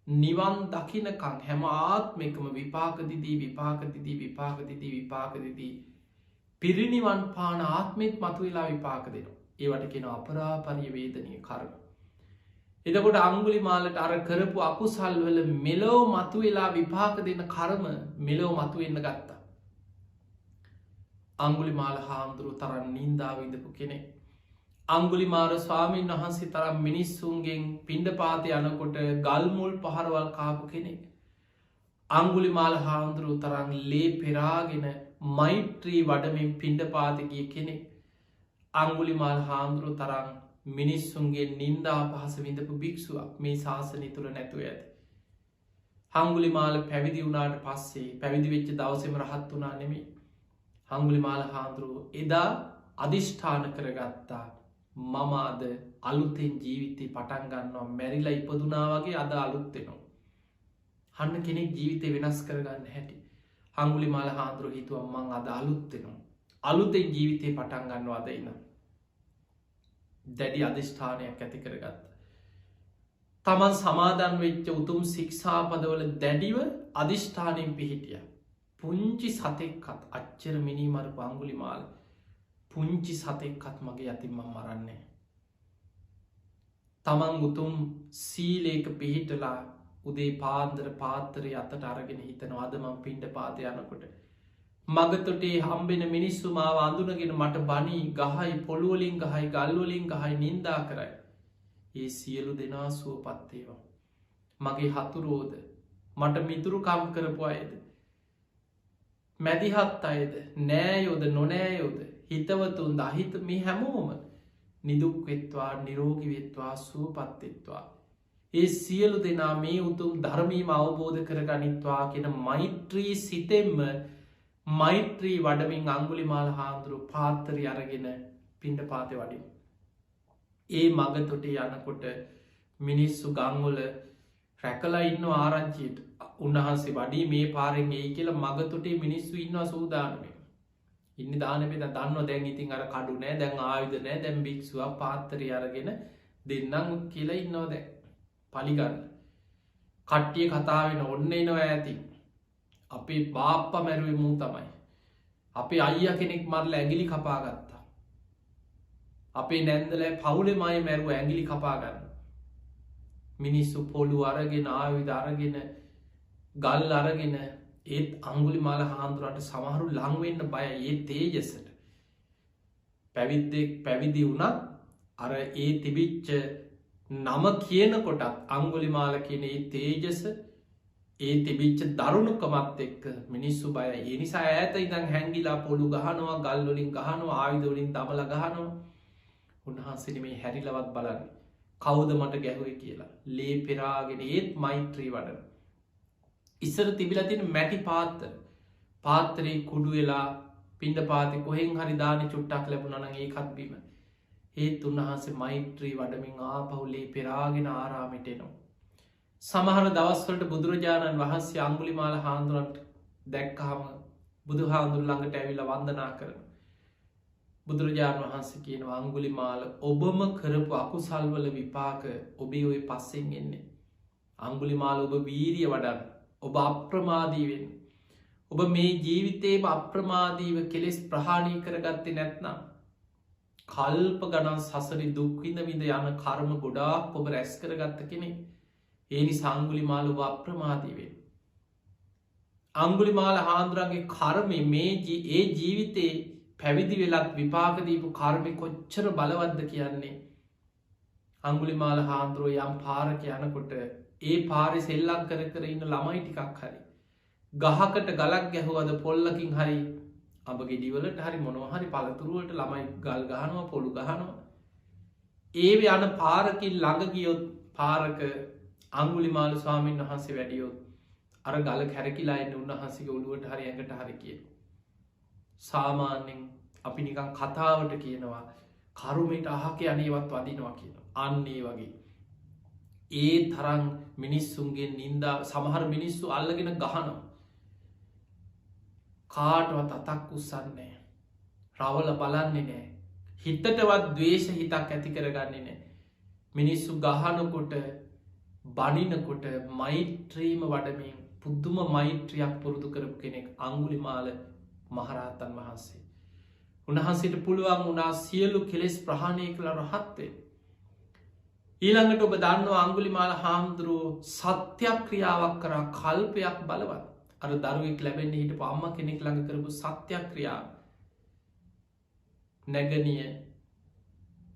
නිවන් දකින්නකම් හැම ආත්මෙකම විපාක දිදී පිරිනිවන් පාන ආත්මෙත් මතුවලා විපාක දෙනවා. ඒවට කියනවා අපරාපරිය වේදනීය කර්ම. එතකොට අංගුලිමාලට අර කරපු අකුසල් වල මෙලොව මතුවලා විපාක දෙන කර්ම මෙලොව මතුවෙන්න ගත්තා. අංගුලිමාල හාමුදුරුවෝ තරම් නින්දාව විඳපු කෙනෙක්. අංගුලිමාල ස්වාමීන් වහන්සේ තරම් මිනිස්සුන්ගෙන් පිණ්ඩපාතේ යනකොට ගල් මුල් පහරවල් කාපු කෙනෙක්. අංගුලිමාල හාමුදුරුවෝ තරම් ලේ පෙරාගෙන මෛත්‍රී වඩමින් පිණ්ඩපාතේ ගිය කෙනෙක්. අංගුලිමාල හාමුදුරුවෝ තරම් මිනිස්සුන්ගේ නින්දා පහස විඳපු භික්ෂුවක් මේ ශාසනය තුළ නැතුව ඇති. අංගුලිමාල පැවිදි වුණාට පස්සේ පැවිදි වෙච්ච දවසේම රහත් වුණා නෙමෙයි. අංගුලිමාල හාමුදුරුවෝ එදා අධිෂ්ඨාන කරගත්තා මම අද අලුතෙන් ජීවිතේ පටන් ගන්නවා මැරිලා ඉපදුනා වගේ අද අලුත් වෙනවා. අන්න කෙනෙක් ජීවිතේ වෙනස් කරගන්න හැටි. අංගුලිමාල හාමුදුරුවෝ හිතුවා මං අද අලුත් වෙනවා. අලුතෙන් ජීවිතේ පටන් ගන්නවා අද ඉන්න. දැඩි අධිෂ්ඨානයක් ඇති කරගත්තා. තමන් සමාදන් වෙච්ච උතුම් ශික්ෂාපදවල දැඩිව අධිෂ්ඨානයෙන් පිහිටියා. පුංචි සතෙක්කත් අච්චර මිනිමරපු අංගුලිමාල පුංචි සතෙක්කත් මගේ අතින් මම මරන්නේ. තමන් උතුම් සීලේක පිහිටලා උදේ පාන්දර පාත්තරය අතට අරගෙන හිතනවා අද මම පිණ්ඩපාතේ යනකොට මගතොටේ හම්බෙන මිනිස්සු මාව අඳුනගෙන මට බනී ගහයි පොළුවලින් ගහයි ගල්වලින් ගහයි නින්දා කරයි. ඒ සියලු දෙනා සුවපත් වේවා. මගේ හතුරෝද මට මිතුරුකම් කරපු අයද මැදිහත් අයද නෑයොද නොනෑයොද හිතවතුන් අහිත මේ හැමෝම නිදුක් වෙත්වා නිරෝගී වෙත්වා සුවපත් වෙත්වා. ඒ සියලු දෙනා මේ උතුම් ධර්මීම අවබෝධ කරගනිත්වා කියන මෛත්‍රී සිතෙන්ම මෛත්‍රී වඩමින් අංගුලිමාල හාමුදුරුවෝ පාත්තරය අරගෙන පිණ්ඩපාතේ වඩින. ඒ මගතොටේ යනකොට මිනිස්සු ගංවල රැකලා ඉන්න ආරංචියට උන්වහන්සේ වඩී මේ පාරෙන් එයි කියලා මගතොටේ මිනිස්සු ඉන්නවා සූදානමින්. ඉන්න දානමේ දන්නවා දැන් ඉතින් අර කඩු නෑ දැන් ආයුධ නෑ දැන් භික්ෂුවක් පාත්තරය අරගෙන දෙන්නම් කියලා ඉන්නවා දැන් පලිගන්න. කට්ටිය කතා වෙන ඔන්න එනවා ඇති. අපේ බාප්පා මැරුවේ මූ තමයි. අපේ අයියා කෙනෙක් මරලා ඇඟිලි කපා ගත්තා. අපේ නැන්දලා පවුලේ මයි මැරුව ඇඟිලි කපා ගන්න. මිනිස්සු පොළු අරගෙන ආයුධ අරගෙන ගල් අරගෙන ඒත් අංගුලිමාල හාමුදුරුවන්ට සමහරු ලං වෙන්න බයයි ඒ තේජසට. පැවිදි වුණත් අර ඒ තිබිච්ච නම කියනකොටත් අංගුලිමාල කියන ඒ තේජස ඒ තිබිච්ච දරුණුකමත් එක්ක මිනිස්සු බයයි. ඒ නිසා ඈත ඉඳන් හැංගිලා පොළු ගහනවා ගල් වලින් ගහනවා ආයුධ වලින් දමලා ගහනවා. උන්වහන්සේ මේ හැරිලවත් බලන්නේ කවුද මට ගැහුවේ කියලා. ලේ පෙරාගෙන ඒත් මෛත්‍රී වඩන. ඉස්සර තිබිලා තියෙන මැටි පාත්‍රේ කුඩු වෙලා පිණ්ඩපාතේ කොහෙන් හරි දානේ චුට්ටක් ලැබුණා නම් ඒකත් බීම. ඒත් උන්වහන්සේ මෛත්‍රී වඩමින් ආපහු ලේ පෙරාගෙන ආරාමෙට එනවා. සමහර දවස්වලට බුදුරජාණන් වහන්සේ අංගුලිමාල හාමුදුරන්ට දැක්කහම බුදුහාමුදුරු ළඟට ඇවිල්ලා වන්දනා කරනවා. බුදුරජාණන් වහන්සේ කියනවා අංගුලිමාල ඔබම කරපු අකුසල් වල විපාක ඔබේ ඔය පස්සෙන් එන්නේ. අංගුලිමාල ඔබ වීරිය වඩන්න. ඔබ අප්‍රමාදී වෙන්න. ඔබ මේ ජීවිතේම අප්‍රමාදීව කෙලෙස් ප්‍රහාණය කරගත්තේ නැත්නම් කල්ප ගණන් සසරේ දුක් විඳ විඳ යන කර්ම ගොඩාක් ඔබ රැස් කරගත්ත කෙනෙක්. ඒ නිසා අංගුලිමාල ඔබ අප්‍රමාදී වෙන්න. අංගුලිමාල හාමුදුරන්ගේ කර්මය මේ ඒ ජීවිතේ පැවිදි වෙලත් විපාක දීපු කර්මය කොච්චර බලවත්ද කියන්නේ. අංගුලිමාල හාමුදුරුවෝ යම් පාරක යනකොට ඒ පාරේ සෙල්ලම් කර කර ඉන්න ළමයි ටිකක් හරි ගහකට ගලක් ගැහුවද පොල්ලකින් හරි අඹ ගෙඩි වලට හරි මොනවා හරි පළතුරු වලට ළමයි ගල් ගහනවා පොළු ගහනවා. ඒ යන පාරකින් ළඟ ගියොත් පාරක අංගුලිමාල ස්වාමීන් වහන්සේ වැඩියොත් අර ගල කැරකිලා එන්න උන්වහන්සේගේ ඔළුවට හරි ඇඟට හරි කිය. සාමාන්‍යෙන් අපි නිකන් කතාවට කියනවා කරුමට අහක යනේවත් වදිනවා කියන. අන්නේ වගේ. ඒ තරන් මිනිස්සුන්ගේ නින්දා සමහර මිනිස්සු අල්ලගෙන ගහනවා. කාටවත් අතක් උස්සන්නේ රවල බලන්නේ නෑ. හිතටවත් දවේශ හිතක් ඇති කරගන්නේ නෑ. මිනිස්සු ගහනකොට බනිනකොට මෛත්‍රීම වඩමින් පුද්දුම මෛත්‍රියක් පුරුදු කරපු කෙනෙක් අංගුලිමාල මහරහතන් වහන්සේ. උන්වහන්සේට පුළුවන් වුණා සියලු කෙලෙස් ප්‍රහාණය කළ රහත්වේ. ඊළඟට ඔබ දන්නවා අංගුලිමාල හාමුදුරුවෝ සත්‍යක්‍රියාවක් කරා කල්පයක් බලවත්. අර දරුවෙක් ලැබෙන්නේ හිටපු අම්මා කෙනෙක් ළඟ කරපු සත්‍යක්‍රියාව. නැගණිය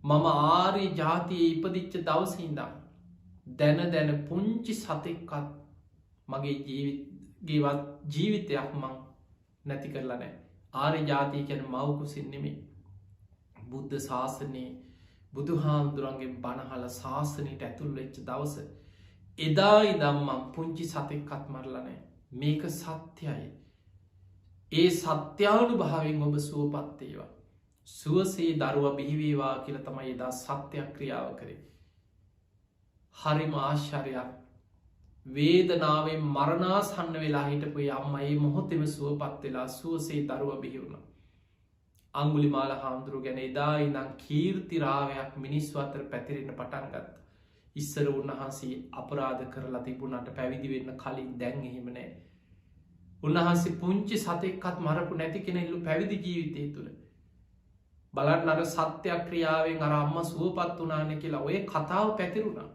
මම ආර්ය ජාතියේ ඉපදිච්ච දවසේ ඉඳන් දැන පුංචි සතෙක්වත් මගේ ජීවිතයක් මං නැති කරලා නෑ. ආර්ය ජාතිය කියන මව්කුසින් නෙමෙයි. බුද්ධ ශාසනයේ බුදු හාමුදුරන්ගේ බණහල ශාසනයට ඇතුල් වෙච්ච දවස එදා ඉදම් මං පුංචි සතෙක්වත් මරලා නෑ. මේක සත්‍යයි. ඒ සත්‍යානු භාවෙන් ඔබ සුවපත්තේවා. සුවසේ දරුව බිහිවේවා කියල තමයි එදා සත්‍යයක් ක්‍රියාව කරේ. හරිම ආශ්චර්යක් වේදනාවෙන් මරණාසන්න වෙලා හිටපු අම්ම ඒ මොහොතෙම සුවපත් වෙලා සුවසේ දරුව බිහිවුණ. අංගුලිමාල හාමුදුරුව ගැන එදා ඉඳන් කීර්තිරාවයක් මිනිස්ව අතර පැතිරෙන්න පටන්ගත්. ඉස්සර උන්වහන්සේ අපරාධ කරලා තිබුණට පැවිදි වෙන්න කලින් දැන් එහෙමනෑ. උන්වහන්සේ පුංචි සතෙක්කත් මරපු නැති කෙනෙල්ලු පැවිදි ජීවිතය තුළ. බලන්න අර සත්‍යක්‍රියාවෙන් අර අම්ම සුවපත් වනාන කියලා ඔය කතාව පැතිරුණා.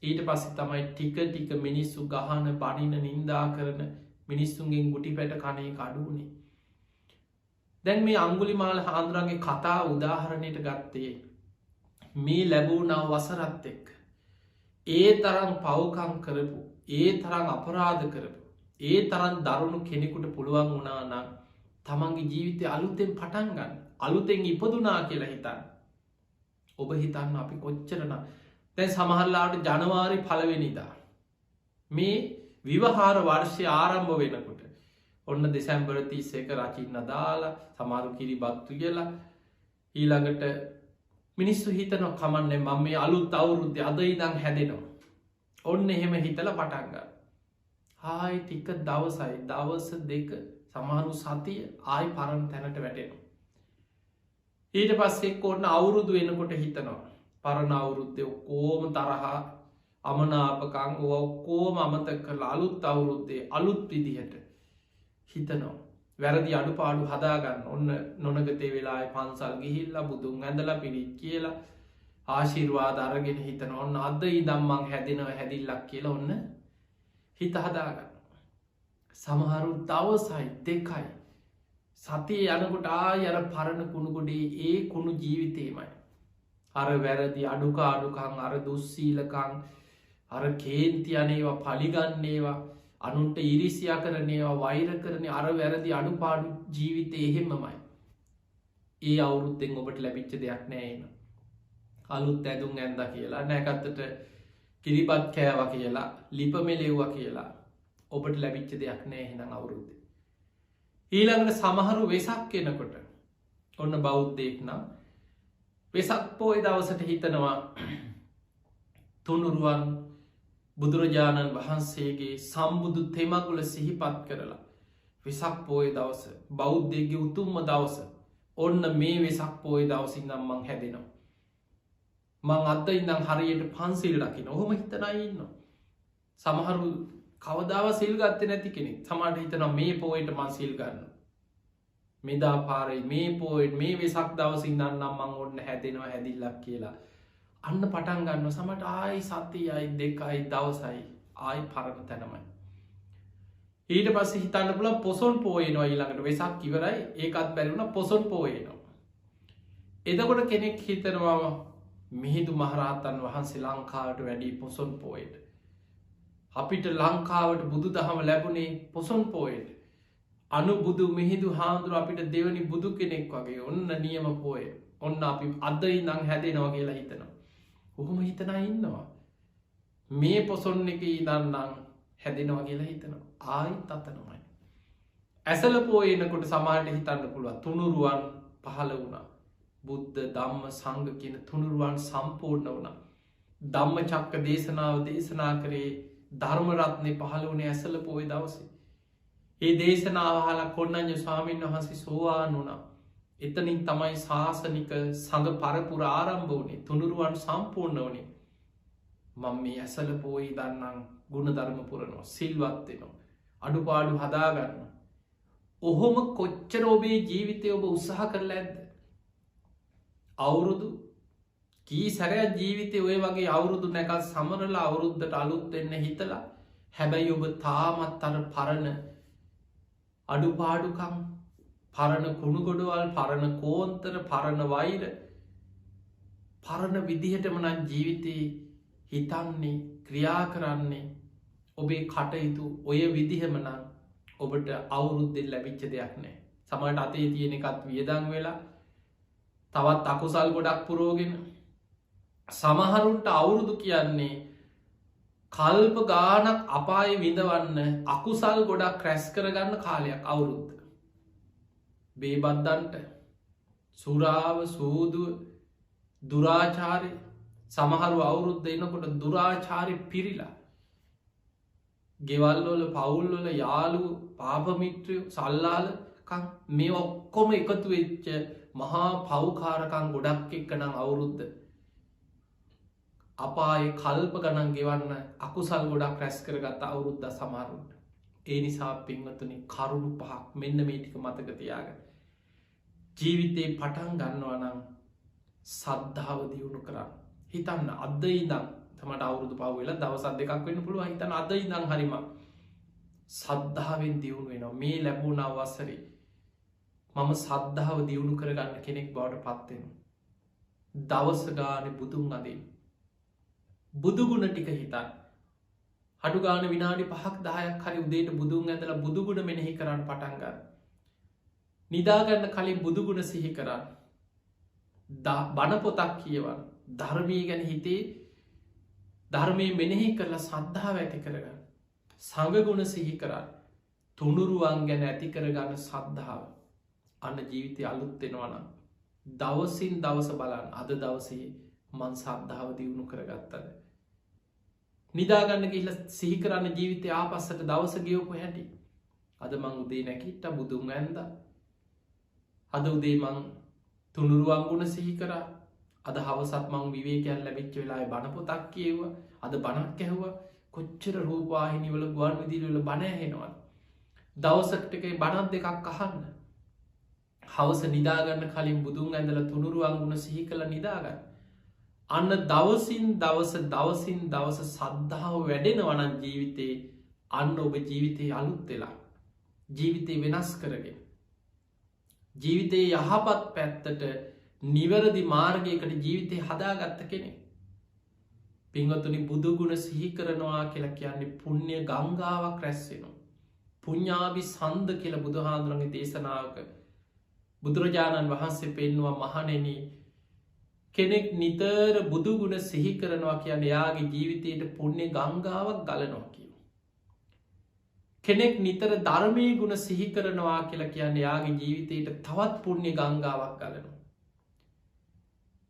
ඊට පස්සෙ තමයි ටික ටික මිනිස්සු ගහන බනින නින්දා කරන මිනිස්සුන්ගෙන් ගුටි පැට කනේ කඩුවනේ. දැන් මේ අංගුලිමාල හාමුදුරන්ගේ කතා උදාහරණයට ගත්තේ මේ ලැබූනාව වසරත් එක්ක. ඒ තරම් පවකම් කරපු ඒ තරම් අපරාධ කරපු ඒ තරම් දරුණු කෙනෙකුට පුළුවන් වුණා නම් තමන්ගේ ජීවිතය අලුතෙන් පටන් ගන්න අලුතෙන් ඉපදුනා කියලා හිතන්න. ඔබ හිතන්න අපි කොච්චරන දැන් සමහරලාට ජනවාරි පලවෙනිදා මේ විවහාර වර්ෂය ආරම්භ වෙනකොට ඔන්න දෙසැම්බර 31 රචින්න දාලා සමහරු කිරිබත්තු කියලා ඊළඟට මිනිස්සු හිතන කමන්නේ මම මේ අලුත් අවුරුද්ද අද ඉඳන් හැදෙනවා. ඔන්න එහෙම හිතලා පටන් ගන්න. ආයි ටික දවසයි දවස් දෙක සමහරු සතිය ආයි පරණ තැනට වැටෙනවා. ඊට පස්සේ ඔන්න අවුරුදු වෙනකොට හිතනවා පරණ අවුරුද්දේ ඔක්කොම තරහා අමනාපකම් ඔක්කොම අමතක කරලා අලුත් අවුරුද්දේ අලුත් විදිහට හිතනවා. වැරදි අඩුපාඩු හදාගන්න ඔන්න නොනගතේ වෙලා පන්සල් ගිහිල්ලා බුදුන් ඇඳලා පිරිත් කියලා ආශිර්වාද අරගෙන හිතන ඔන්න අද ඉදම්මං හැදෙනව හැදිල්ලක් කියලා ඔන්න හිත හදාගන්න. සමහරු දවසයි දෙකයි සතිය යනකොට අර පරණ කුණුගොඩේ ඒ කුණු ජීවිතේමයි. අර වැරදි අඩුකාඩුකං අර දුස්සීලකං අර කේන්ති අනේවා පලිගන්නේවා අනුන්ට ඉරිසියා කරනේවා වෛර කරන අර වැරදි අඩුපාඩු ජීවිතය එහෙමමයි. ඒ අවුරුත්තෙන් ඔබට ලැබිච්ච දෙයක් නෑන. අලුත් ඇදුම් ඇන්ද කියලා නැකත්තට කිරිබත් කෑව කියලා ලිපමෙලෙව්ව කියලා ඔබට ලැබිච්ච දෙයක් නෑ එහෙනම් අවුරුද්ද. ඊළඟට සමහරු වෙසක් කෙනකොට ඔන්න බෞද්ධයෙක් නම් වෙසක් පෝය දවසට හිතනවා තුනුරුවන් බුදුරජාණන් වහන්සේගේ සම්බුදු තෙමගුල සිහිපත් කරලා වෙසක් පෝය දවස බෞද්ධයගේ උතුම්ම දවස ඔන්න මේ වෙසක් පෝය දවසින් නම් මං හැදෙනවා. මං අද ඉඳං හරියට පන්සිල් රකින්න ඔහොම හිතනයි ඉන්න. සමහරු කවදාව සිල් ගත්ත නැති කෙනෙක් සමට හිතන මේ පෝයට මන් සිල් ගන්න. මෙදා පාරයි මේ පෝයිට මේ වෙසක් දවසින් දන්නම් මං ඔන්න හැදෙනවා හැදිල්ලක් කියලා. අන්න පටන් ගන්න සමට ආයි සතියයි දෙකයි දවසයි ආයි පරණ තැනමයි. ඊට පස්ස හිතන්න පුල පොසොන් පෝයනවා ඊළඟට වෙසක් කිවරයි ඒකත් බැරිවුණ පොසොන් පෝයනවා. එදකොට කෙනෙක් හිතනවා මිහිදු මහරහතන් වහන්සේ ලංකාවට වැඩි පොසොන් පෝයට. අපිට ලංකාවට බුදු දහම ලැබුණේ පොසොන් පෝයට. අනුබුදු මිහිදු හාමුදුර අපිට දෙවනි බුදු කෙනෙක් වගේ ඔන්න නියම පෝය ඔන්න අපි අද ඉඳං හැදෙනවා කියලා හිතනවා. ඔහොම හිතන ඉන්නවා. මේ පොසොන් එක ඉදන්නම් හැදෙනවා කියලා හිතනවා. ආයිත් අතනමයි. ඇසල පෝයනකොට සමාට හිතන්න පුළුව තුනුරුවන් පහළ වුණා. බුද්ධ ධම්ම සංඝ කියන තුනුරුවන් සම්පූර්ණ වුණා. ධම්ම චක්ක දේශනාව දේශනා කරේ ධර්මරත්නය පහළ වුණේ ඇසල පෝය දවසේ. ඒ දේශනාවහලා කොන්නඥ ස්වාමීන් වහන්සේ සෝවාන් වුණා. එතනින් තමයි ශාසනික සඟ පරපුර ආරම්භ වනේ තුනුරුවන් සම්පූර්ණ වනේ. මං මේ ඇසල පෝයි දන්නම් ගුණ ධර්ම පුරනවා සිල්වත්වෙනවා. අඩුපාඩු හදාගන්න. ඔහොම කොච්චර ඔබේ ජීවිතය ඔබ උත්සාහ කරලා ඇද්ද. අවුරුදු කී සැරයක් ජීවිතය ඔය වගේ අවුරුදු නැකල් සමරලා අවුරුද්ධට අලුත් එන්න හිතලා හැබැයි ඔබ තාමත් අර පරණ අඩුපාඩුකම් පරණ කුණුගොඩවල් පරණ කෝන්තර පරණ වෛර පරණ විදිහටමනන් ජීවිතයේ හිතන්නේ ක්‍රියා කරන්නේ ඔබේ කටයුතු ඔය විදිහමනන් ඔබට අවුරුද්දෙන් ලැබිච්ච දෙයක් නෑ. සමට අතේ තියෙන එකත් වියදං වෙලා තවත් අකුසල් ගොඩක් පුරෝගෙන සමහරුන්ට අවුරුදු කියන්නේ කල්ප ගානක් අපාය විඳවන්න අකුසල් ගොඩක් රැස් කරගන්න කාලයක් අවුරුද්ධ. බේබද්දන්ට සුරාව සූදුව දුරාචාරය සමහරු අවුරුද්ධ එනකොට දුරාචාරය පිරිලා ගෙවල්ලොල පවුල්ලොල යාලු පාපමිත්‍රය සල්ලාලකං මේ ඔක්කොම එකතු වෙච්ච මහා පව්කාරකං ගොඩක් එක්කනම් අවුරුද්ධ අපාය කල්ප ගණන් ගෙවන්න අකුසල් ගොඩක් රැස් කරගත්ත අවුරුද්ධ සමාරුන්ට. ඒ නිසා පින්වතුනි කරුණු පහක් මෙන්න මේටික මතකතියාග. ජීවිතේ පටන් ගන්නවනම් සද්ධාව දියුණු කරන්න. හිතන්න අද ඉදම් තමට අවුරුදු පවවෙලා දවසත් දෙකක් වෙන්න පුළුව හිතන අද ඉදං හරිම සද්ධාවෙන් දියුණු වෙනවා. මේ ලැබුණ අවසරේ මම සද්ධාව දියුණු කරගන්න කෙනෙක් බවට පත්වෙන. දවස ගාන බුදුන් අදින් බුදුගුණ ටික හිතන් හඩු ගාන විනාඩි 5-10ක් හරි උදේට බුදුන් ඇතලා බුදුගුණ මෙනෙහි කරන්න පටන්ගන්න. නිදාගන්න කලින් බුදුගුණ සිහි කරන්න. බණපොතක් කියවන් ධර්මී ගැන හිතේ ධර්මය මෙනෙහි කරලා සද්ධාව ඇති කරගන්න. සඟගුණ සිහි කරන්න. තුනුරුවන් ගැන ඇති කරගන්න සද්ධාව. අන්න ජීවිතය අලුත්වෙනවනම් දවසින් දවස බලන්න අද දවසේ මන් සද්ධාව දියුණු කරගත්තද. නිදාගන්න කියල සිහිකරන්න ජීවිතය ආපස්සට දවස ගියෝපු හැටි. අද මං උදේ නැකිට්ට බුදුන් ඇන්ද. අද උදේ මං තුනුරුවන්ගුණ සිහිකර අද හවසත් මං විවේකයන් ලැබිච්ච වෙලා බණපොතක් කියව අද බණක් ඇහුව කොච්චර රූපවාහිනිවල ගුවන් විදිරවල බණෑහෙනවා. දවසටකයි බණත් දෙකක් අහන්න. හවස නිදාගන්න කලින් බුදුන් ඇඳල තුනුරුවන්ගුණ සිහි කළ නිදාගන්න. අන්න දවසින් දවස සද්ධාව වැඩෙන වනන් ජීවිතේ අන්න ඔබ ජීවිතය අලුත් වෙලා ජීවිතය වෙනස් කරගෙන ජීවිතයේ යහපත් පැත්තට නිවැරදි මාර්ගයකට ජීවිතය හදාගත්ත කෙනෙ. පිංහතුනි බුදුගුණ සිහි කරනවා කියලා කියන්නේ පුුණ්්‍ය ගංගාවක් රැස්සෙනවා. පුඤ්ඥාවි සන්ද කියල බුදුහාදුරන්ගේ දේශනාවක බුදුරජාණන් වහන්සේ පෙන්වා මහනෙන කෙනෙක් නිතර බුදුගුණ සිහි කරනවා කියන එයාගේ ජීවිතයට පුුණ්‍ය ගංගාවක් ගලනවා කියව. කෙනෙක් නිතර ධර්මය ගුණ සිහි කරනවා කියලා කියන්න යාගේ ජීවිතයට තවත් පුුණ්‍ය ගංගාවක් ගලනවා.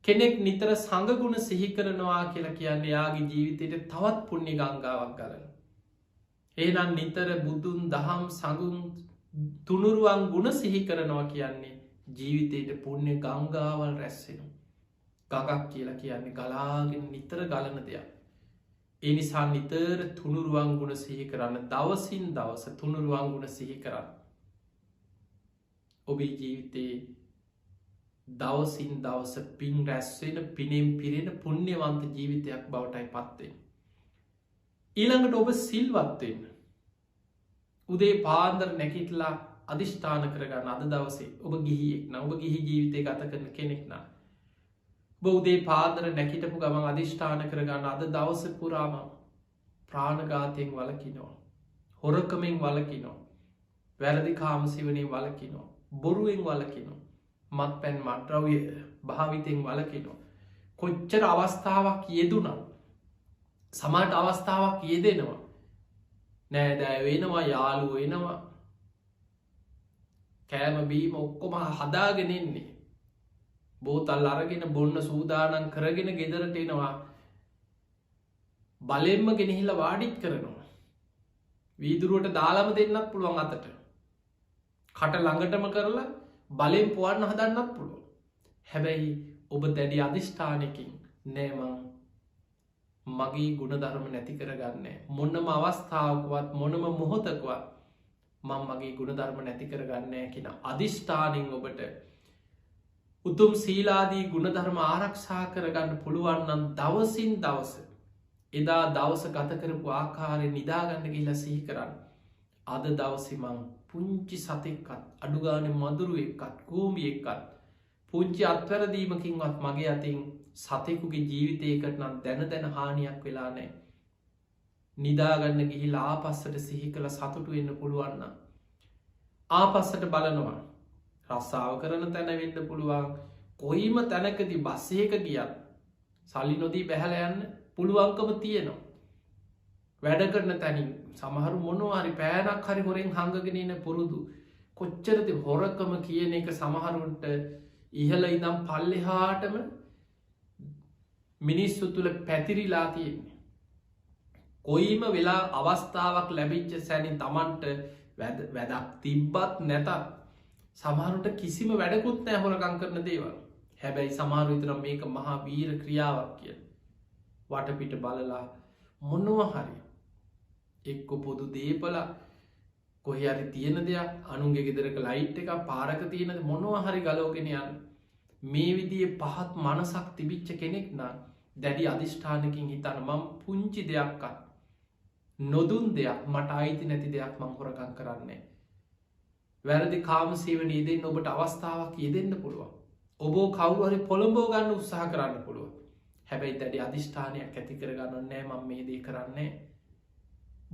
කෙනෙක් නිතර සඟගුණ සිහි කරනවා කියලා කියන්න යාගේ ජීවිතයට තවත් පුුණ්‍ය ගංගාවක් ගලන. ඒනම් නිතර බුදුන් දහම් සඟුන් තුනුරුවන් ගුණ සිහි කරනවා කියන්නේ ජීවිතයට පුුණ්‍ය ගංගාවල් රැස්සෙනවා. ගගක් කියලා කියන්නේ ගලාගෙන නිතර ගලන දෙයක්. ඒ නිසා නිතර තුනුරුවන් ගුණ සිහි කරන්න දවසින් දවස තුනුරුවන් ගුණ සිහි කරන්න. ඔබේ ජීවිතයේ දවසින් දවස පින් රැස්වෙන පිනෙම් පිරෙන පුුණ්‍යවන්ත ජීවිතයක් බවටයි පත්වෙන්. ඊළඟට ඔබ සිල්වත්වෙන්න. උදේ පාන්දර නැකිටලා අධිෂ්ඨාන කරගන්න අද දවසේ ඔබ ගිහියෙක් න ඔබ ගිහි ජීවිතය ගත කරන කෙනෙක්නා. බෞදේ පාදර නැකිටපු ගමන් අධිෂ්ඨාන කරගන්න අද දවස පුරාම ප්‍රාණඝාතයෙන් වලකිනෝ. හොරකමෙන් වලකිනෝ. වැරදි කාමසේවනයෙන් වළකිනවා. බොරුවෙන් වළකිනවා. මත්පැන් මත්ද්‍රව්‍ය භාවිතයෙන් වළකිනවා. කොච්චර අවස්ථාවක් යෙදුණා සමහරට අවස්ථාවක් යෙදෙනවා. නෑදෑ වෙනවා යාළුවෝ වෙනවා කෑම බීම ඔක්කොම හදාගෙන එන්නේ. බෝතල් අරගෙන බොන්න සූදානම් කරගෙන ගෙදරට එනවා. බලෙන්ම ගෙනහිල්ල වාඩිත් කරනවා. වීදුරුවට දාලම දෙන්නත් පුළුවන් අතට. කට ළඟටම කරලා බලෙන් පුවන්න හදන්නත් පුළුවන්. හැබැයි ඔබ දැඩි අධිෂ්ඨානකින් නෑමං මගේ ගුණධර්ම නැති කරගන්න මොන්නම අවස්ථාවකවත් මොනම මොහොතකවත් මං මගේ ගුණධර්ම නැති කරගන්න කියෙන අධිෂ්ඨානින් ඔබට උතුම් සීලාදී ගුණධර්ම ආරක්ෂා කරගන්න පුළුවන්නම් දවසින් දවස එදා දවස ගත කරපු ආකාරය නිදාගන්න කියලා සිහි කරන්න. අද දවසිමං පුංචි සතෙක්කත් අඩුගාන මදුරු එක්කත් කූමි එක්කත් පුංචි අත්වැරදීමකින්වත් මගේ අතින් සතෙකුගේ ජීවිතයකට නම් දැන හානියක් වෙලා නෑ. නිදාගන්න ගිහිලා ආපස්සට සිහි කළ සතුටු වෙන්න පුළුවන්න. ආපස්සට බලනවා රස්සාාව කරන තැනවෙන්න පුළුවන් කොයිම තැනකදි බස්සයක ගියත් සල්ලි නොදී බැහලයන්න පුළුවන්කම තියෙනවා. වැඩ කරන තැනින් සමහරු මොනවාරි පෑනක් හරි හොරෙන් හඟගෙනන පුරුදු කොච්චරති හොරකම කියන එක සමහරුන්ට ඉහල ඉදම් පල්ලෙහාටම මිනිස්සු තුළ පැතිරිලා තියෙන්නේ. කොයිම වෙලා අවස්ථාවක් ලැබිච්ච සැනින් තමන්ට වැදක් තිබ්බත් නැතත් සමහරුට කිසිම වැඩකුත් නෑ හොරකං කරන දේවල්. හැබැයි සමහරු විතර මේක මහා වීර ක්‍රියාවක් කිය. වටපිට බලලා මොන්නව හරි එක්කො පොදු දීපල කොහරි තියෙන දෙයක් අනුන්ගේ ගෙදරක ලයිට් එක පාරක තියෙන මොනව හරි ගලෝගෙන යන්න මේ විදියේ පහත් මනසක් තිබිච්ච කෙනෙක් නම් දැඩි අධිෂ්ඨානකින් හිතන මම පුංචි දෙයක්වත් නොදුන් දෙයක් මට අයිති නැති දෙයක් මං හොරකං කරන්නේ. වැරදි කාමසේවන යෙදෙන් ඔබට අවස්ථාවක් යෙදෙන්න්න පුළුවන්. ඔබෝ කවුහරි පොළඹෝ ගන්න උත්සාහ කරන්න පුළුව. හැබැයි දැඩි අධිෂ්ඨානයක් ඇති කරගන්න නෑ මං මේ දේ කරන්නේ.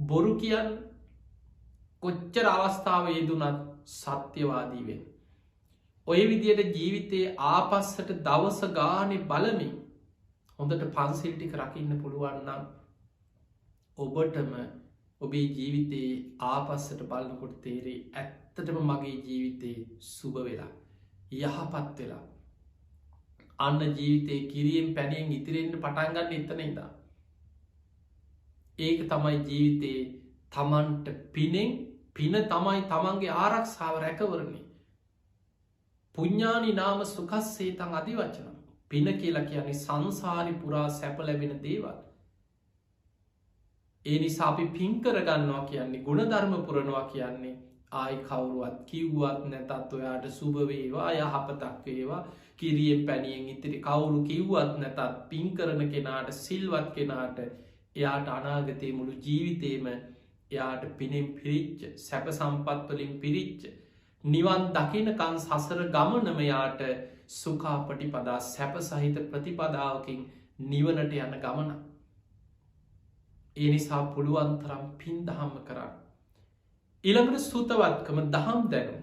බොරු කියන්න කොච්චර අවස්ථාව යෙදුනත් සත්‍යවාදීවෙන්. ඔය විදියට ජීවිතයේ ආපස්සට දවස ගානෙ බලමින් හොඳට පන්සිල්ටික රකින්න පුළුවන්නම් ඔබටම ඔබේ ජීවිතයේ ආපස්සට බලන්නකොට තේරේ ඇත්තටම මගේ ජීවිතයේ සුභ වෙලා යහපත් වෙලා අන්න ජීවිතයේ කිරියෙන් පැනියෙන් ඉතිරෙන්ට පටන්ගන්න එතන ඉදා. ඒක තමයි ජීවිතයේ තමන්ට පිනෙන් පින තමයි තමන්ගේ ආරක්ෂාව රැකවරණේ. පුඤ්ඥානි නාම සුකස්සේ තන් අධිවචන පින කියලා කියන්නේ සංසාරි පුරා සැප ලැබෙන දේවල්. ඒ නිසා අපි පින් කරගන්නවා කියන්නේ ගුණධර්ම පුරනවා කියන්නේ ආයි කවුරුවත් කිව්වත් නැතත් ඔයාට සුභවේවා යහපතක් වේවා කිරියෙන් පැනියෙන් ඉතිරි කවුරු කිව්වත් නැතත් පින් කරන කෙනාට සිල්වත් කෙනාට එයාට අනාගතය මුළු ජීවිතේම එයාට පිනෙන් පිරිච්ච සැප සම්පත්වලින් පිරිච්ච නිවන් දකිනකන් සසර ගමනම යාට සුකාපටි පදා සැප සහිත ප්‍රතිපදාවකින් නිවනට යන ගමන. ඒ නිසා පුළුවන්තරම් පින් දහම්ම කරන්න. ඉළඟට සුතවත්කම දහම් දැනු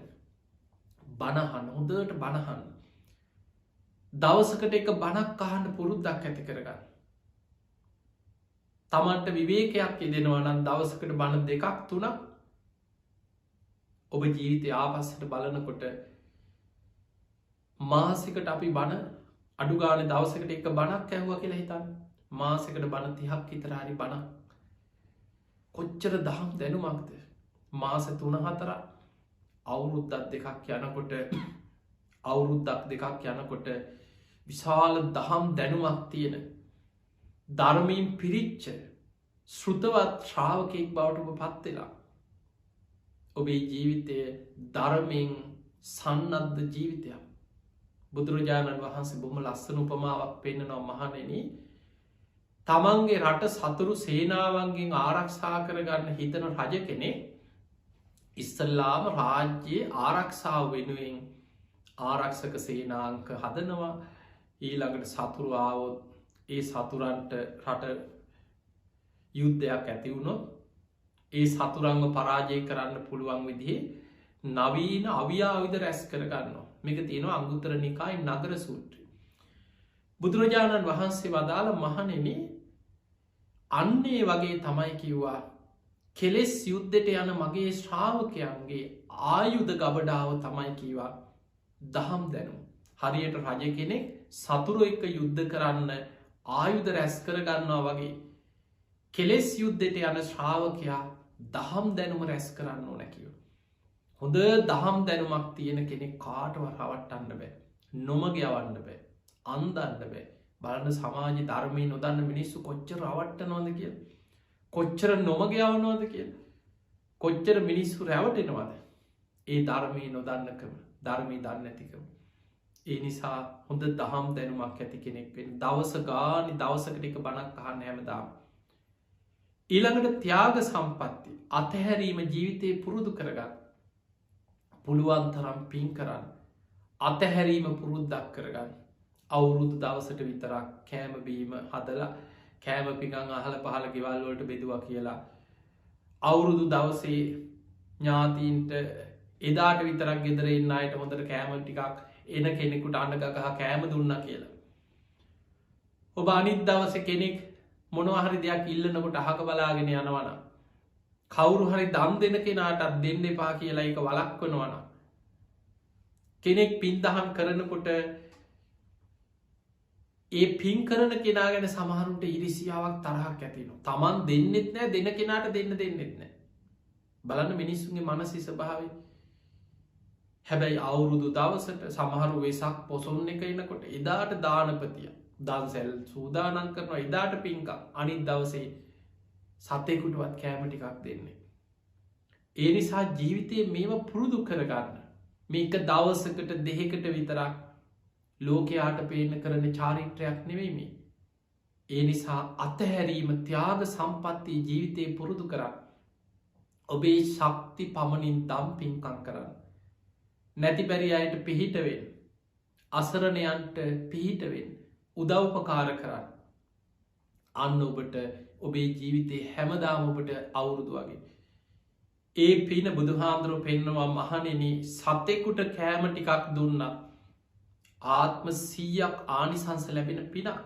බණහන් හොදට බණහන් දවසකට එක බණක් අහන්න පුරුද්දක් ඇති කරගන්න. තමන්ට විවේකයක් යෙදෙනවා නම් දවසකට බණ දෙකක් තුනක් ඔබ ජීවිතය ආපස්සට බලනකොට මාසකට අපි බණ අඩුගාන දවසකට එක බණක් ඇහුව කියලා හිතන්න මාසකට බණ 30ක් විතර හරි බණ කොච්චර දහම් දැනුමක්ද මාස 3-4 අවුරුද්දක් දෙකක් යනකොට අවුරුද්දක් දෙකක් යනකොට විශාල දහම් දැනුමක් තියෙන ධර්මයෙන් පිරිච්ච ශ්‍රුතවත් ශ්‍රාවකයෙක් බවට ඔබ පත්වෙලා ඔබේ ජීවිතය ධර්මයෙන් සන්නද්ධ ජීවිතයක්. බුදුරජාණන් වහන්සේ බොහොම ලස්සන උපමාවක් පෙන්නනවා මහණෙනි තමන්ගේ රට සතුරු සේනාවන්ගෙන් ආරක්ෂා කරගන්න හිතන රජ කෙනෙක් ඉස්සල්ලාම රාජ්‍යයේ ආරක්ෂාව වෙනුවෙන් ආරක්ෂක සේනාංක හදනවා ඊළඟට සතුරු ආවොත් ඒ සතුරන්ට රට යුද්ධයක් ඇති වුණොත් ඒ සතුරංග පරාජය කරන්න පුළුවන් විදිහේ නවීන අවියාවිද රැස් කරගන්නවා. මේක තියෙනවා අංගුත්තර නිකායි නගර සූත්‍රය. බුදුරජාණන් වහන්සේ වදාළ මහණෙනි අන්නේ වගේ තමයි කිව්වා කෙලෙස් යුද්ධයට යන මගේ ශ්‍රාවකයන්ගේ ආයුධ ගබඩාව තමයි කීවා දහම් දැනුම්. හරියට රජ කෙනෙක් සතුරු එක්ක යුද්ධ කරන්න ආයුධ රැස් කරගන්නවා වගේ කෙලෙස් යුද්ධයට යන ශ්‍රාවකයා දහම් දැනුම රැස් කරන්න ඕනැකිව. හොඳ දහම් දැනුමක් තියෙන කෙනෙක් කාටව රවට්ටන්න බෑ. නොමග යවන්න බෑ. අන්දන්න බෑ. බලන්න සමාජ ධර්මය නොදන්න මිනිස්සු කොච්චර රවට්ටනවාද කිය. කොච්චර නොමග යවනවාද කිය. කොච්චර මිනිස්සු රැවටෙනවාද. ඒ ධර්මය නොදන්නකම ධර්මී දන්න ඇතිකම. ඒ නිසා හොඳ දහම් දැනුමක් ඇති කෙනෙක්වෙන් දවස ගානි දවසකට එක බණක් අහන්න හැමදාම. ඊළඟට ත්‍යාග සම්පත්ති අතහැරීම ජීවිතය පුරුදු කරගන්න. පුළුවන්තරම් පින් කරන්න. අතහැරීම පුරුද්දක් කරගන්න. අවුරුදු දවසට විතරක් කෑමබීම හදලා කෑම පිකං අහල පහල ගෙවල්වලට බෙදවා කියලා. අවුරුදු දවසේ ඥාතීන්ට එදාට විතරක් ගෙදරෙන් අයට හොඳට කෑම ටිකක් එන කෙනෙකුට අන්නගහ කෑම දුන්න කියලා. ඔබ අනිත් දවස කෙනෙක් මොනවහරි දෙයක් ඉල්ලනකොට අහක බලාගෙන යනවන. කවුරු හරි දම් දෙන කෙනාටත් දෙන්න එපා කියලා එක වලක්වනවන. කෙනෙක් පින්දහම් කරනකොට ඒ පින් කරන කෙනා ගැන සමහරුන්ට ඉරිසියාවක් තරහක් ඇතිනවා. තමන් දෙන්නෙත් නෑ දෙන කෙනාට දෙන්න දෙන්නෙත් නෑ. බලන්න මිනිස්සුන්ගේ මනසි ස්වභාවය. හැබැයි අවුරුදු දවසට සමහරු වෙසක් පොසොන්න එක එනකොට එදාට දානපතිය දන්සැල් සූදානන් කරනවා එදාට පින්ක අනිත් දවසේ සතයකුටවත් කෑම ටිකක් දෙන්නේ. ඒ නිසා ජීවිතය මේම පුරුදු කරගන්න. මේක දවසකට දෙහෙකට විතරක් ලෝකයාට පේන කරන චාරිත්‍රයක් නෙවෙයිමි. ඒ නිසා අතහැරීම ත්‍යාග සම්පත්තිය ජීවිතය පුරුදු කරන්න. ඔබේ ශක්ති පමණින් දම් පින්කං කරන්න. නැති බැරි අයට පිහිටවෙන් අසරණයන්ට පිහිටවෙන් උදව්පකාර කරන්න. අන්න ඔබට ඔබේ ජීවිතේ හැමදාම ඔබට අවුරුදු වගේ. ඒ පින බුදුහාන්දුරුව පෙන්නවා මහනෙන සතෙකුට කෑම ටිකක් දුන්නත් ආත්ම 100ක් ආනිසංස ලැබෙන පිනක්.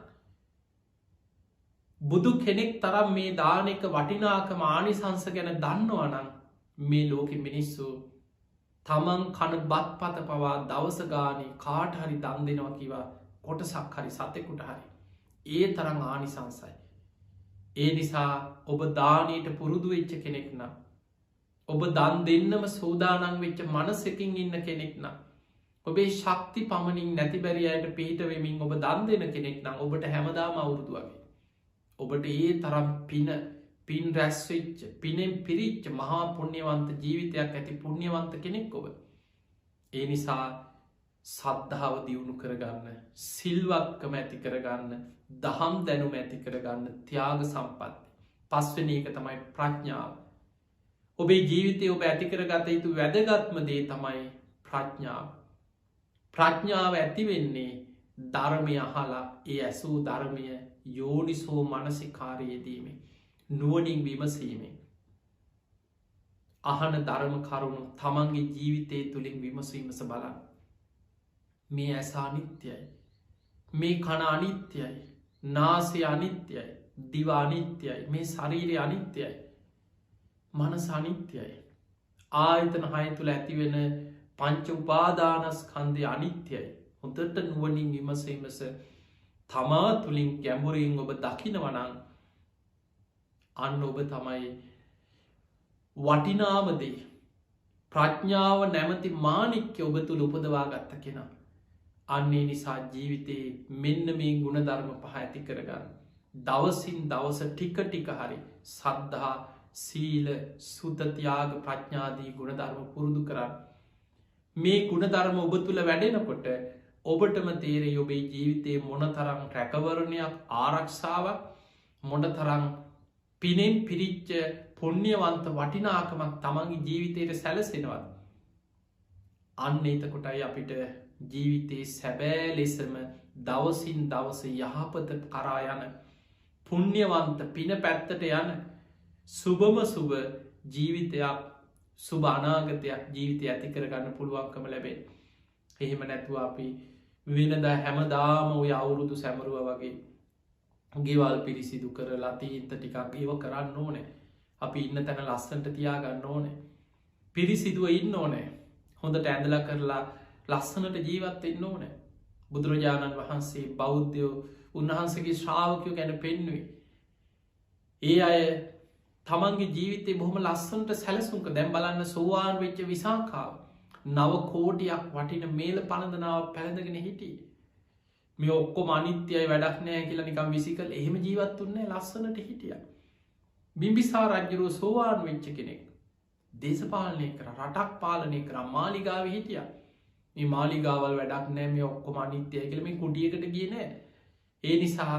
බුදු කෙනෙක් තරම් මේ දානක වටිනාකම ආනිසංස ගැන දන්නවනං මේ ලෝක මිනිස්සු තමන් කන බත් පත පවා දවසගානී කාට හරි දන් දෙනවා කිවා කොටසක් හරි සතෙකුට හරි. ඒ තරං ආනිසංසයි. ඒ නිසා ඔබ දානීට පුරුදු වෙච්ච කෙනෙක් නම් ඔබ දන් දෙන්නම සූදානන් වෙච්ච මනසකින් ඉන්න කෙනෙක් නම් ඔබේ ශක්ති පමණින් නැති බැරියට පිහිටවෙමින් ඔබ දන් දෙන කෙනෙක් නම් ඔබට හැමදාම අවුරුදු වගේ. ඔබට ඒ තරම් පින් රැස්වෙච්ච පිනෙන් පිරිච්ච මහා පුුණ්‍යවන්ත ජීවිතයක් ඇති පුුණ්‍යවන්ත කෙනෙක් ඔබ. ඒ නිසා සද්ධාව දියුණු කරගන්න සිල්වත්කම ඇති කරගන්න දහම් දැනුම ඇති කරගන්න ත්‍යාග සම්පත්ති. පස්වන එක තමයි ප්‍රඥාව. ඔබේ ජීවිතය ඔබ ඇති කරගත යුතු වැදගත්ම දේ තමයි ප්‍රඥාව. ප්‍රඥාව ඇතිවෙන්නේ ධර්මය අහලා ඒ ඇසූ ධර්මය යෝනිසෝ මනසිකාරයේදීමේ නුවනින් විමසීමේ අහන ධර්ම කරුණු තමන්ගේ ජීවිතය තුළින් විමසීමස බලන්න. මේ ඇස අනිත්‍යයි. මේ කණ අනිත්‍යයි. නාසය අනිත්‍යයි. දිව අනිත්‍යයි. මේ ශරීරය අනිත්‍යයි. මනස අනිත්‍යයි. ආයතන හය තුළ ඇතිවෙන පංච උපාදානස්කන්දය අනිත්‍යයි. හොඳට නුවනින් විමසීමස තමා තුළින් ගැඹුරින් ඔබ දකිනවනං අන්න ඔබ තමයි වටිනාමදේ ප්‍රඥාව නැමති මානික්‍ය ඔබ තුළ උපදවා ගත්ත කෙනා. අන්නේ නිසා ජීවිතයේ මෙන්න මේ ගුණධර්ම පහ ඇති කරගන්න. දවසින් දවස ටික ටික හරි සද්ධහා සීල සුතතියාග ප්‍රඥාදී ගුණධර්ම පුරුදු කරන්න. මේ ගුණධර්ම ඔබ තුළ වැඩෙනකොට ඔබටම තේරේ ඔබේ ජීවිතයේ මොනතරම් රැකවරණයක් ආරක්ෂාවක් මොනතරම් පිනෙන් පිරිච්ච පුුණ්‍යවන්ත වටිනාකමක් තමන්ගේ ජීවිතයට සැලසෙනවත්. අන්න එතකොටයි අපිට ජීවිතයේ සැබෑ ලෙසම දවසින් දවස යහපත කරා යන පුුණ්‍යවන්ත පින පැත්තට යන සුබම සුබ ජීවිතයක් සුබ අනාගතයක් ජීවිතය ඇති කරගන්න පුළුවන්කම ලැබේ. එහෙම නැතුව අපි වෙනද හැමදාම ඔය අවුරුදු සැමරුව වගේ ගෙවල් පිරිසිදු කරලා තීන්ත ටිකක් ඒව කරන්න ඕනේ. අපි ඉන්න තැන ලස්සන්ට තියාගන්න ඕනේ. පිරිසිදුව ඉන්න ඕනේ. හොඳට ඇඳලා කරලා ලස්සනට ජීවත් එන්න ඕනේ. බුදුරජාණන් වහන්සේ බෞද්ධයෝ උන්වහන්සේගේ ශ්‍රාවකයෝ ගැන පෙන්නුවේ. ඒ අය තමන්ගේ ජීවිතය බොහොම ලස්සන්ට සැලසුන්ක දැම් බලන්න සෝවාන් වෙච්ච විසාකාව නව කෝටියක් වටින මේල පණඳනාව පැළඳගෙන හිටිය. මේ ඔක්කොම අනිත්‍යයි වැඩක් නෑ කියලා නිකම් විසිකල් එහෙම ජීවත් වන්නේ ලස්සනට හිටිය. බිම්බිසා රජ්ජුරුව සෝවාන් වෙච්ච කෙනෙක් දේශපාලනය කර රටක් පාලනය කර මාලිගාව හිටිය. මේ මාලිගාවල් වැඩක් නෑ මේ ඔක්කොම අනිත්‍යය කියලම කුඩියකට ගියනෑ. ඒ නිසා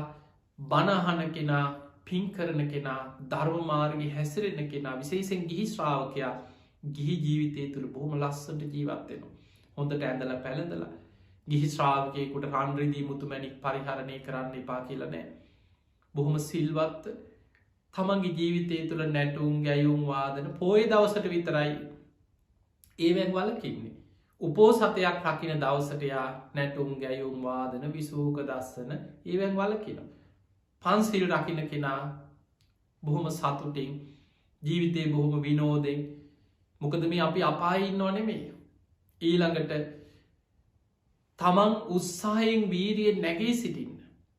බණහන කෙනා පින් කරන කෙනා ධර්මමාර්ගය හැසිරෙන කෙනා විශේෂෙන් ගිහි ශ්‍රාවකයා ගිහි ජීවිතය තුළ බොහොම ලස්සට ජීවත්වෙනවා. හොඳට ඇඳල පැළඳලා ගිහි ශ්‍රාවකයකුට රන්රිදී මුතුමැනික් පරිහරණය කරන්න එපා කියලනෑ. බොහොම සිල්වත්ත තමන්ගේ ජීවිතය තුළ නැටුම් ගැයුම් වාදන පෝය දවසට විතරයි ඒවැන් වලකින්නේ. උපෝසතයක් රකින දවසටයා නැටුම් ගැයුම් වාදන විසූක දස්සන ඒවැන් වලකින. පන්සිල් රකින කෙනා බොහොම සතුටින් ජීවිතය බොහොම විනෝදෙන් මොකද මේ අපි අපායින්න නෙමේ. ඊළඟට තමන් උත්සායෙන් වීරියෙන් නැගේ සිටින්න.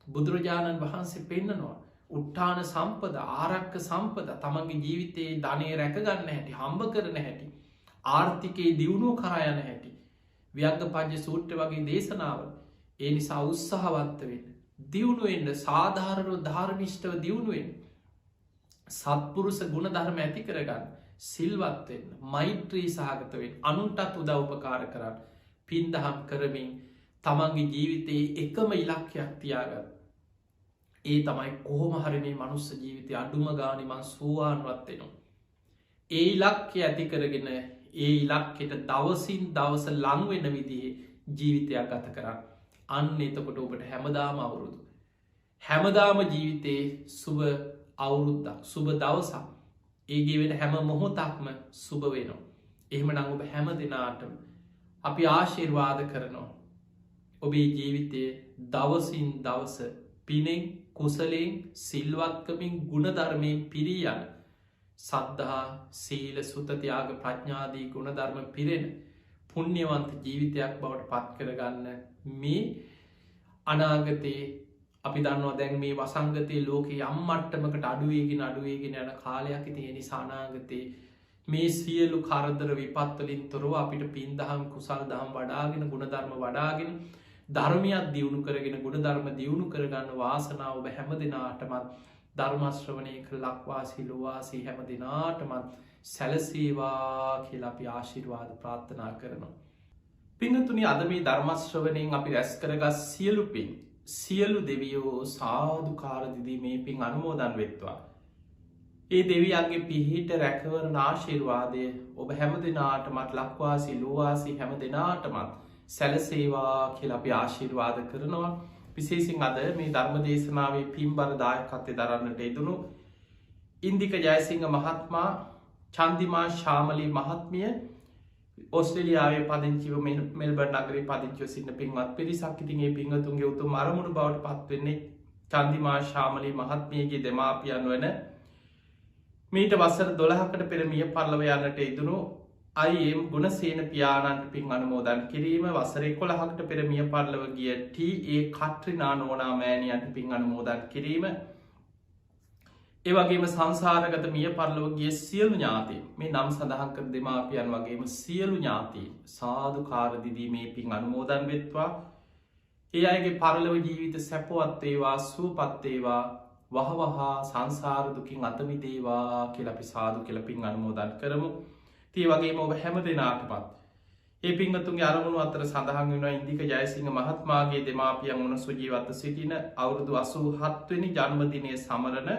බුදුරජාණන් වහන්සේ පෙන්නනවා. උට්ටාන සම්පද ආරක්ක සම්පද තමන්ගේ ජීවිතයේ ධනය රැකගන්න හැටි හම්බ කරන හැටි. ආර්ථිකයේ දියුණුව කරයන හැටි. ව්‍යග්ග පජ්‍ය සූට්‍ර වගේ දේශනාව ඒ නිසා උත්සාහවත්ත වෙන්න. දියුණුවෙන්ට සාධාරණව ධාර්මිෂ්ටව දියුණුවෙන් සත්පුරුස ගුණ ධර්ම ඇති කරගන්න සිල්වත්වෙන්න මෛත්‍රී සහගතවෙන් අනුන්ටත් උදව්පකාර කරන්න පින්දහම් කරමින් තමන්ගේ ජීවිතයේ එකම ඉලක්කයක් තියාගන්න. ඒ තමයි කොහොම හරි මේ මනුස්ස ජීවිතය අඩුම ගානිමන් සූවාන්වත්වෙනවා. ඒ ඉලක්කය ඇති කරගෙන ඒ ඉලක්කෙට දවසින් දවස ලංවෙන විදිහේ ජීවිතයක් ගත කරන්න. අන්න එතකොට ඔබට හැමදාම අවුරුදු. හැමදාම ජීවිතයේ සුබ අවුරුද්දක් සුබ දවසක් ඒගේ වෙන හැම මොහොතක්ම සුබ වෙනවා. එහෙම නං ඔබ හැම දෙනාටම අපි ආශිර්වාද කරනවා. ඔබේ ජීවිතයේ දවසින් දවස පිනෙන් කුසලයෙන් සිල්වත්කමින් ගුණධර්මයෙන් පිරියන සද්ධහා සීල සුතතියාග ප්‍රඥාදී ගුණධර්ම පිරෙන පුුණ්‍යවන්ත ජීවිතයක් බවට පත් කරගන්න මේ අනාගතයේ අපි දන්නවා දැන් මේ වසංගතය ලෝක යම්මට්ටමකට අඩුවේගෙන අඩුවේගෙන යන කාලයක් ඉති එනි සානාගතයේ මේ සියලු කරදර විපත්වලින් තොරව අපිට පින්දහම් කුසල් දහම් වඩාගෙන ගුණධර්ම වඩාගෙන ධර්මයක් දියුණු කරගෙන ගුණධර්ම දියුණු කරගන්න වාසනාව ඔබ හැම දෙනාටමත් ධර්මශ්‍රවනය කර ලක්වාසි ලොවාසී හැම දෙනාටමත් සැලසේවා කියලා අපි ආශිර්වාද ප්‍රාර්ථනා කරනවා. පිනතුනි අද මේ ධර්මශ්‍රවනයෙන් අපි රැස් කරගත් සියලු පින් සියලු දෙවියෝ සාධකාරදිදී මේ පින් අනුමෝදන් වෙත්වා. ඒ දෙවියන්ගේ පිහිට රැකවරන ආශිර්වාදය ඔබ හැම දෙනාටමත් ලක්වාසි ලෝවාසි හැම දෙනාටමත් සැලසේවා කියලා අපි ආශිර්වාද කරනවා. විශේසින් අද මේ ධර්ම දේශනාවේ පින්බර දායකත්වය දරන්නට යෙදුණු ඉන්දික ජයසිංහ මහත්මා චන්දිමා ශාමලී මහත්මිය ඔස්ට්‍රේලියාවේ පදිංචිව මෙල්බර්න් නගරේ පදිංචිව සිටින පින්වත් පිරිසක්. ඉතින් ඒ පින්වතුන්ගේ උතුම් අරමුණු බවට පත්වෙන්නේ චන්දිමා ශාමලී මහත්මියගේ දෙමාපියන් වන මීට වසර 12කට පෙර මිය පරලොව යන්නට යෙදුණු අයිම් ගුණසේන පියාණන්ට පින් අනුමෝදන් කිරීම වසර 11කට පෙර මිය පරලොව ගිය ටී.ඒ. කට්රිනා නෝනා මෑණියන්ට පින් අනුමෝදන් කිරීම ඒවගේම සංසාරගත මිය පරලොව ගිය සියලු ඥාතීන් මේ නම් සඳහන් කර දෙමාපියන් වගේම සියලු ඥාතීන් සාධුකාරදිදී මේ පින් අනුමෝදන් වෙත්වා. ඒ අයගේ පරලොව ජීවිත සැපවත් වේවා සුවපත් වේවා වහවහා සංසාර දුකින් අත මිදේවා කියලා අපි සාදු කියලා පින් අනුමෝදන් කරමු. ඒ වගේම ඔබ හැම දෙනාටමත් ඒ පින්වතුන්ගේ අරමුණු අතර සඳහන් වෙනවා ඉන්දික ජයසිංහ මහත්මයාගේ දෙමාපියන් වන සුජීවත්ව සිටින අවුරුදු 87 වෙනි ජන්මදිනය සමරන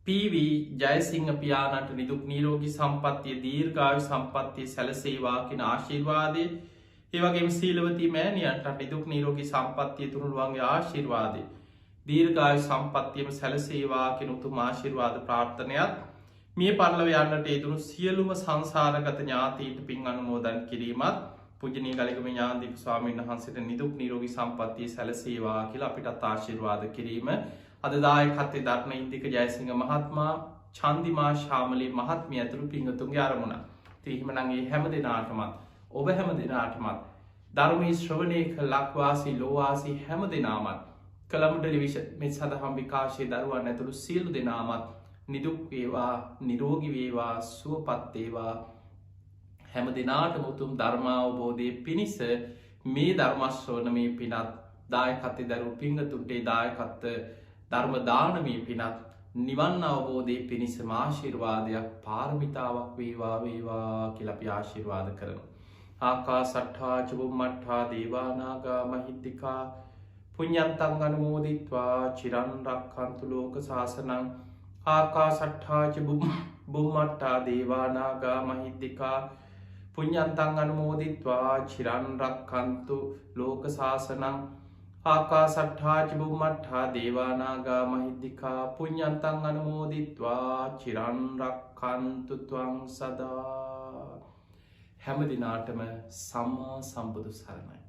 පී.වී. ජයසිංහ පියාණන්ට නිදුක් නිරෝගී සම්පන්නිය දීර්ඝායු සම්පන්නිය සැලසේවා කියන ආශිර්වාදය ඒ වගේම සීලවතී මෑණියන්ට නිදුක් නිරෝගී සම්පන්නිය තුනුරුවන්ගේ ආශිර්වාදය දීර්ඝායු සම්පන්නියම සැලසේවා කියන උතුම් ආශිර්වාද ප්‍රාර්ථනාවත් මිය පරලොව යන්නට යෙදුණු සියලුම සංසාරගත ඥාතීන්ට පින් අනුමෝදන් කිරීමත් පූජනීය ගලිකම ඥානදීප ස්වාමීන් වහන්සේට නිදුක් නිරෝගී සම්පන්නිය සැලසේවා කියලා අපිටත් ආශිර්වාද කිරීම අද දායකත්වයේ දරන ඉන්දික ජයසිංහ මහත්මයා චන්දිමා ශාමලී මහත්මිය ඇතුළු පින්වතුන්ගේ අරමුණ. ඉතින් එහෙමනම් මේ හැම දිනාටමත් ඔබ හැම දිනාටමත් ධර්මයේ ශ්‍රවණය කළ ලක්වාසී ලෝවාසී හැම දිනාමත් කලම් ටෙලිවිෂන් මේ සඳහා විකාශයේ දරුවන් ඇතුළු සියලු දෙනාමත් නිදුක් වේවා නිරෝගී වේවා සුවපත් වේවා හැම දිනාටම උතුම් ධර්මාවබෝධය පිණිස මේ ධර්මශ්‍රවණමේ පිනත් දායකත්වයේ දරූ පින්වතුන්ට දායකත්ව ධර්ම දානමේ පිනත් නිවන් අවබෝධය පිණිසම ආශිර්වාදයක් පාරමිතාවක් වේවා වේවා කියලා අපි ආශිර්වාද කරනවා. ආකාසට්ඨා ච බුම්මට්ඨා දේවා නාග මහිද්దికා පුඤ්ඤන්තං අනුමෝදිත්වා චිරන් රක්ඛන්තු ලෝක සාසනං. ආකාසට්ඨා ච බුම්මට්ඨා දේවා නාග මහිද්దికා පුඤ්ඤන්තං අනුමෝදිත්වා චිරන් රක්ඛන්තු ලෝක සාසනං. ආකාසට්ඨා ච බුම්මට්ඨා දේවා නාග මහිද්దికා පුඤ්ඤන්තං අනුමෝදිත්වා චිරන් රක්ඛන්තු ත්වං සදා. හැම දිනාටම සම්මා සම්බුදු සරණයි.